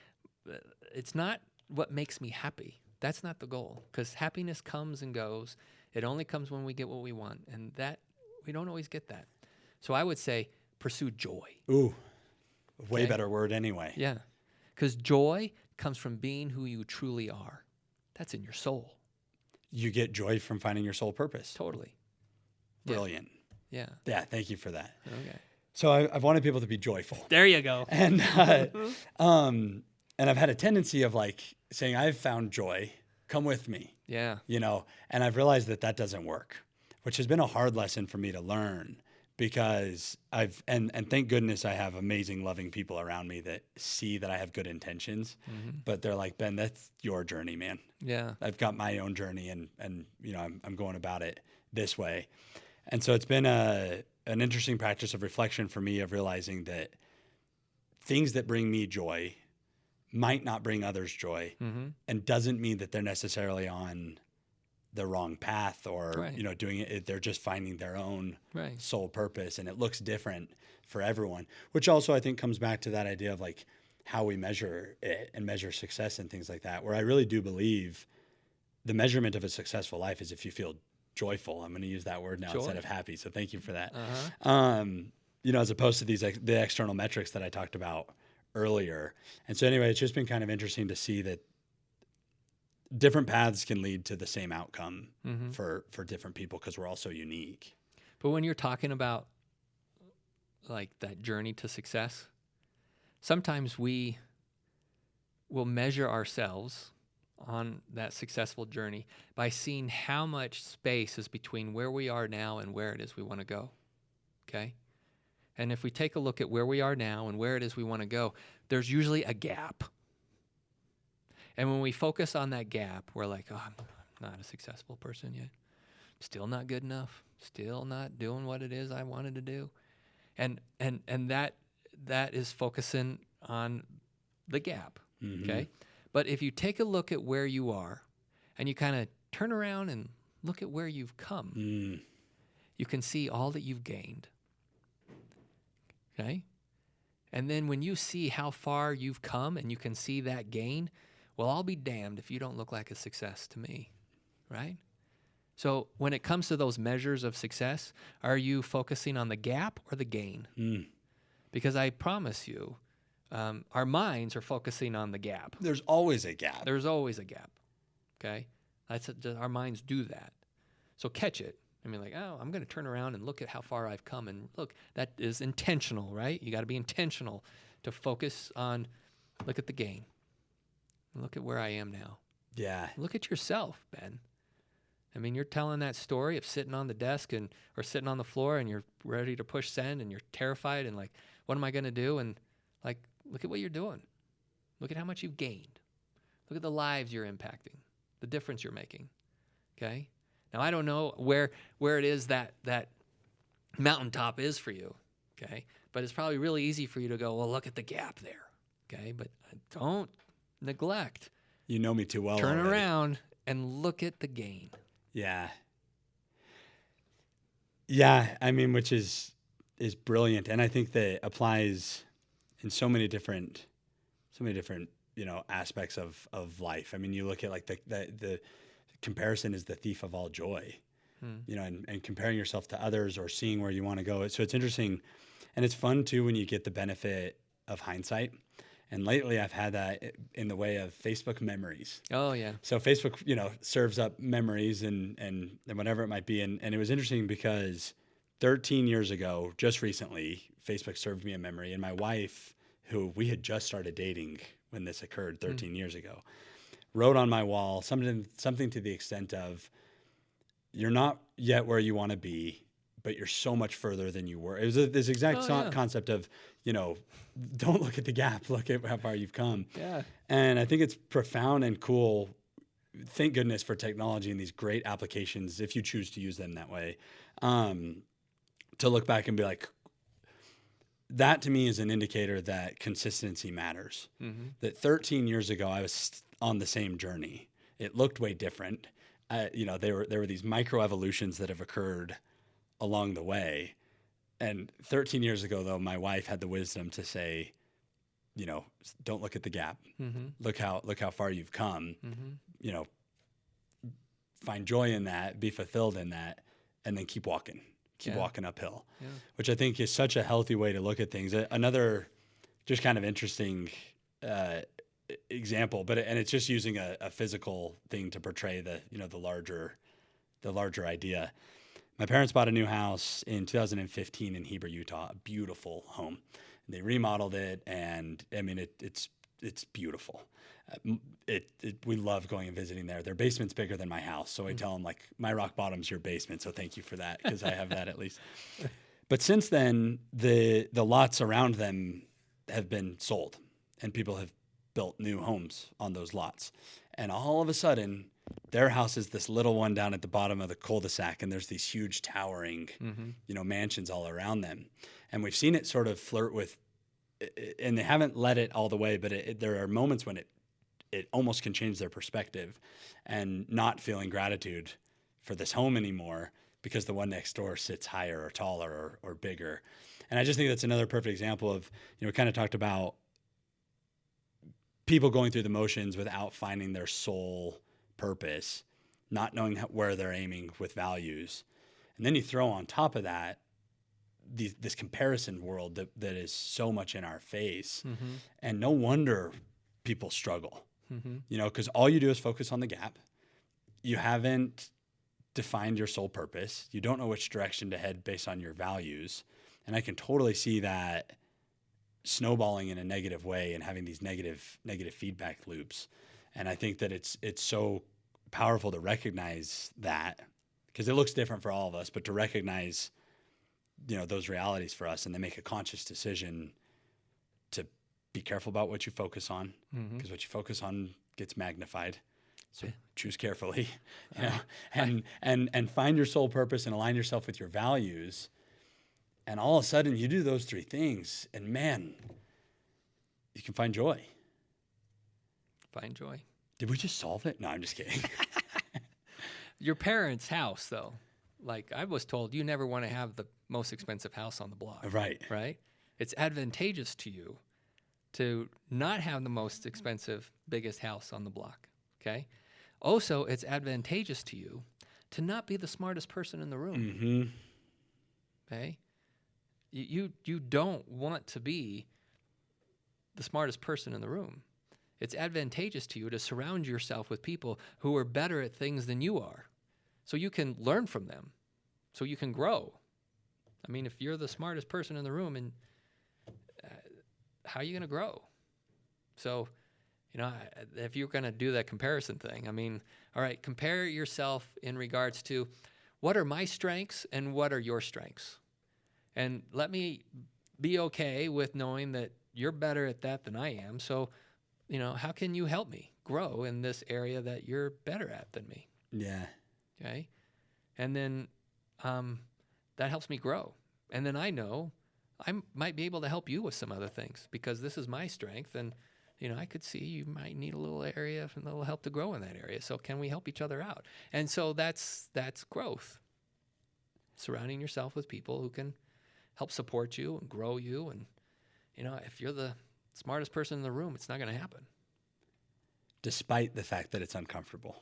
it's not what makes me happy. That's not the goal, because happiness comes and goes. It only comes when we get what we want, and that we don't always get that. So I would say pursue joy. Ooh, way better word anyway. Yeah, because joy comes from being who you truly are. That's in your soul. You get joy from finding your soul purpose. Totally. Brilliant. Yeah. Yeah, thank you for that. Okay. So I've wanted people to be joyful. There you go. And and I've had a tendency of like saying, I've found joy, come with me. Yeah. You know, and I've realized that doesn't work, which has been a hard lesson for me to learn because and thank goodness I have amazing, loving people around me that see that I have good intentions, but they're like, Ben, that's your journey, man. Yeah. I've got my own journey and you know, I'm going about it this way. And so it's been an interesting practice of reflection for me of realizing that things that bring me joy might not bring others joy and doesn't mean that they're necessarily on the wrong path or, you know, doing it. They're just finding their own soul purpose, and it looks different for everyone, which also I think comes back to that idea of like how we measure it and measure success and things like that, where I really do believe the measurement of a successful life is if you feel joyful. I'm going to use that word now instead of happy. So thank you for that. You know, as opposed to the external metrics that I talked about earlier. And so anyway, it's just been kind of interesting to see that different paths can lead to the same outcome for different people because we're all so unique. But when you're talking about like that journey to success, sometimes we will measure ourselves on that successful journey by seeing how much space is between where we are now and where it is we want to go. Okay? And if we take a look at where we are now and where it is we want to go, there's usually a gap. And when we focus on that gap, we're like, oh, I'm not a successful person yet. Still not good enough. Still not doing what it is I wanted to do. And that is focusing on the gap. Okay? But if you take a look at where you are and you kind of turn around and look at where you've come, you can see all that you've gained. Okay? And then when you see how far you've come and you can see that gain, well, I'll be damned if you don't look like a success to me, right? So when it comes to those measures of success, are you focusing on the gap or the gain? Because I promise you, our minds are focusing on the gap. There's always a gap. There's always a gap, okay? Our minds do that. So catch it, I mean, like, oh, I'm going to turn around and look at how far I've come. And look, that is intentional, right? You got to be intentional to focus on, look at the gain. Look at where I am now. Yeah. Look at yourself, Ben. I mean, you're telling that story of sitting on the desk or sitting on the floor and you're ready to push send and you're terrified and like, what am I going to do? And like, look at what you're doing. Look at how much you've gained. Look at the lives you're impacting, the difference you're making. Okay? Now, I don't know where it is that mountaintop is for you. Okay? But it's probably really easy for you to go, well, look at the gap there. Okay? But don't neglect. You know me too well. Turn already. around and look at the gain. Yeah. Yeah, I mean, which is brilliant, and I think that applies in so many different aspects of life. I mean, you look at like the comparison is the thief of all joy, and comparing yourself to others or seeing where you want to go. So it's interesting, and it's fun too when you get the benefit of hindsight. And lately I've had that in the way of Facebook memories. Oh, yeah. So Facebook, serves up memories and whatever it might be. And it was interesting because 13 years ago, just recently, Facebook served me a memory. And my wife, who we had just started dating when this occurred 13 years ago, wrote on my wall something to the extent of, you're not yet where you want to be, but you're so much further than you were. It was this exact concept of, don't look at the gap, look at how far you've come. Yeah. And I think it's profound and cool. Thank goodness for technology and these great applications, if you choose to use them that way, to look back and be like, that to me is an indicator that consistency matters. Mm-hmm. That 13 years ago, I was on the same journey. It looked way different. There were these micro evolutions that have occurred along the way. And 13 years ago, though, my wife had the wisdom to say, don't look at the gap. Mm-hmm. Look how far you've come. Mm-hmm. Find joy in that, be fulfilled in that, and then keep walking. Keep walking uphill, which I think is such a healthy way to look at things. Another just kind of interesting example, and it's just using a physical thing to portray the larger idea. My parents bought a new house in 2015 in Heber, Utah, a beautiful home. They remodeled it, and I mean it's beautiful. We love going and visiting there. Their basement's bigger than my house, so I tell them like, my rock bottom's your basement, so thank you for that, because I have that at least. But since then, the lots around them have been sold, and people have built new homes on those lots. And all of a sudden, their house is this little one down at the bottom of the cul-de-sac, and there's these huge towering, mansions all around them. And we've seen it sort of flirt with, and they haven't let it all the way, but there are moments when it almost can change their perspective and not feeling gratitude for this home anymore because the one next door sits higher or taller or bigger. And I just think that's another perfect example of, we kind of talked about people going through the motions without finding their soul purpose, not knowing where they're aiming with values. And then you throw on top of that this comparison world that is so much in our face. Mm-hmm. And no wonder people struggle, because all you do is focus on the gap. You haven't defined your soul purpose. You don't know which direction to head based on your values. And I can totally see that snowballing in a negative way and having these negative feedback loops. And I think that it's so powerful to recognize that, because it looks different for all of us, but to recognize, those realities for us, and then make a conscious decision to be careful about what you focus on, because what you focus on gets magnified. So choose carefully, and find your soul purpose and align yourself with your values. And all of a sudden you do those three things, and man, you can find joy. Find joy. Did we just solve it? No, I'm just kidding. Your parents' house, though, like I was told, you never want to have the most expensive house on the block. Right. Right? It's advantageous to you to not have the most expensive, biggest house on the block. Okay? Also, it's advantageous to you to not be the smartest person in the room. Mm-hmm. Okay? You don't want to be the smartest person in the room. It's advantageous to you to surround yourself with people who are better at things than you are, so you can learn from them. so you can grow. I mean, if you're the smartest person in the room, and how are you going to grow? So, if you're going to do that comparison thing, I mean, all right, compare yourself in regards to what are my strengths and what are your strengths? And let me be okay with knowing that you're better at that than I am. So, how can you help me grow in this area that you're better at than me? Yeah. Okay. And then that helps me grow. And then I know I might be able to help you with some other things because this is my strength. And, I could see you might need a little area, a little help to grow in that area. So can we help each other out? And so that's growth. Surrounding yourself with people who can help support you and grow you. And, if you're the smartest person in the room, it's not going to happen. Despite the fact that it's uncomfortable.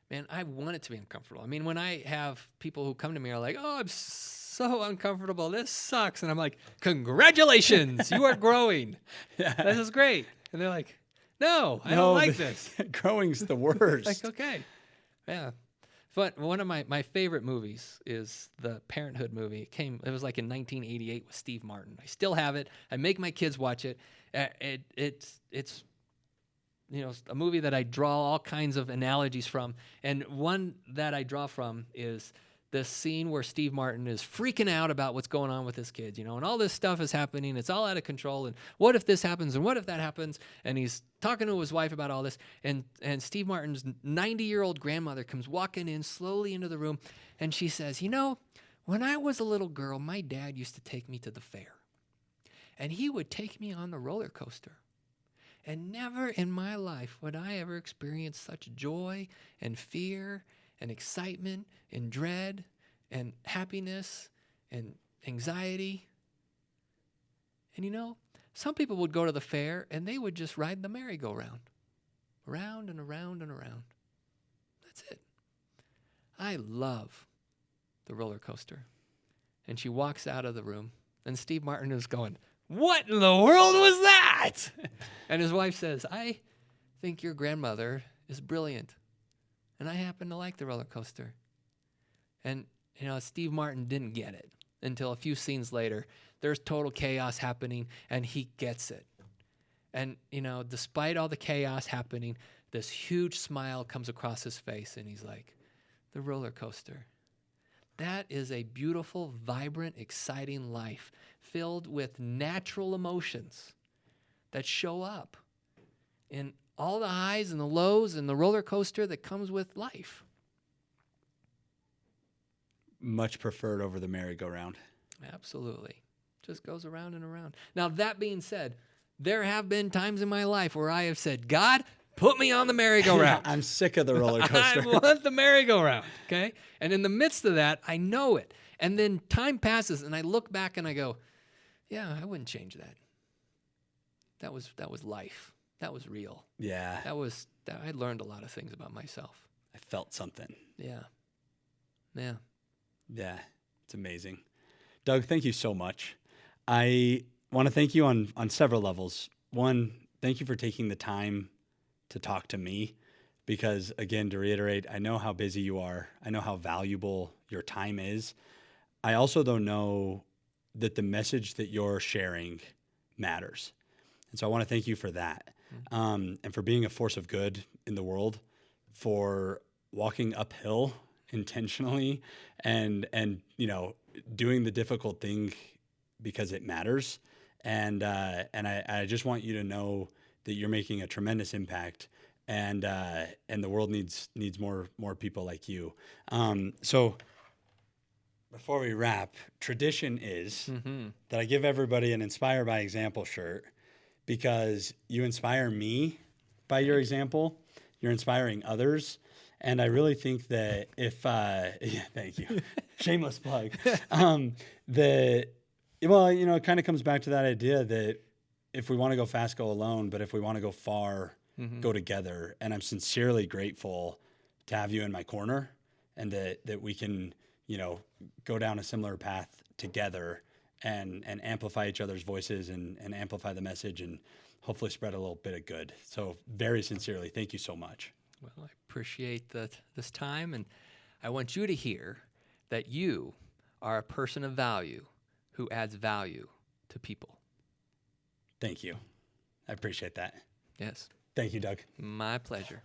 Man, I want it to be uncomfortable. I mean, when I have people who come to me are like, oh, I'm so uncomfortable. This sucks. And I'm like, congratulations, you are growing. Yeah. This is great. And they're like, no, I don't like this. Growing's the worst. Like, okay. Yeah. But one of my favorite movies is the Parenthood movie. It was like in 1988 with Steve Martin. I still have it. I make my kids watch it. It's a movie that I draw all kinds of analogies from. And one that I draw from is this scene where Steve Martin is freaking out about what's going on with his kids, and all this stuff is happening. It's all out of control. And what if this happens? And what if that happens? And he's talking to his wife about all this. And Steve Martin's 90-year-old grandmother comes walking in slowly into the room. And she says, when I was a little girl, my dad used to take me to the fair. And he would take me on the roller coaster. And never in my life would I ever experience such joy and fear and excitement and dread and happiness and anxiety. And some people would go to the fair and they would just ride the merry-go-round, around and around and around. That's it. I love the roller coaster. And she walks out of the room, and Steve Martin is going, what in the world was that? And his wife says, I think your grandmother is brilliant. And I happen to like the roller coaster. And, Steve Martin didn't get it until a few scenes later. There's total chaos happening, and he gets it. And, despite all the chaos happening, this huge smile comes across his face, and he's like, the roller coaster. That is a beautiful, vibrant, exciting life filled with natural emotions that show up in all the highs and the lows and the roller coaster that comes with life. Much preferred over the merry-go-round. Absolutely. Just goes around and around. Now, that being said, there have been times in my life where I have said, God, put me on the merry-go-round. I'm sick of the roller coaster. I want the merry-go-round, okay? And in the midst of that, I know it. And then time passes, and I look back and I go, yeah, I wouldn't change that. That was life. That was real. Yeah. I learned a lot of things about myself. I felt something. Yeah. Yeah. Yeah. It's amazing. Doug, thank you so much. I want to thank you on several levels. One, thank you for taking the time to talk to me because, again, to reiterate, I know how busy you are. I know how valuable your time is. I also, though, know that the message that you're sharing matters. And so I want to thank you for that. And for being a force of good in the world, for walking uphill intentionally and doing the difficult thing because it matters. And I just want you to know that you're making a tremendous impact, and the world needs more people like you. So before we wrap, tradition is that I give everybody an Inspire by Example shirt because you inspire me by your example. You're inspiring others. And I really think that thank you. Shameless plug. It kind of comes back to that idea that if we want to go fast, go alone, but if we want to go far, go together. And I'm sincerely grateful to have you in my corner and that we can, go down a similar path together and amplify each other's voices and amplify the message and hopefully spread a little bit of good. So very sincerely, thank you so much. Well, I appreciate this time, and I want you to hear that you are a person of value who adds value to people. Thank you. I appreciate that. Yes. Thank you, Doug. My pleasure.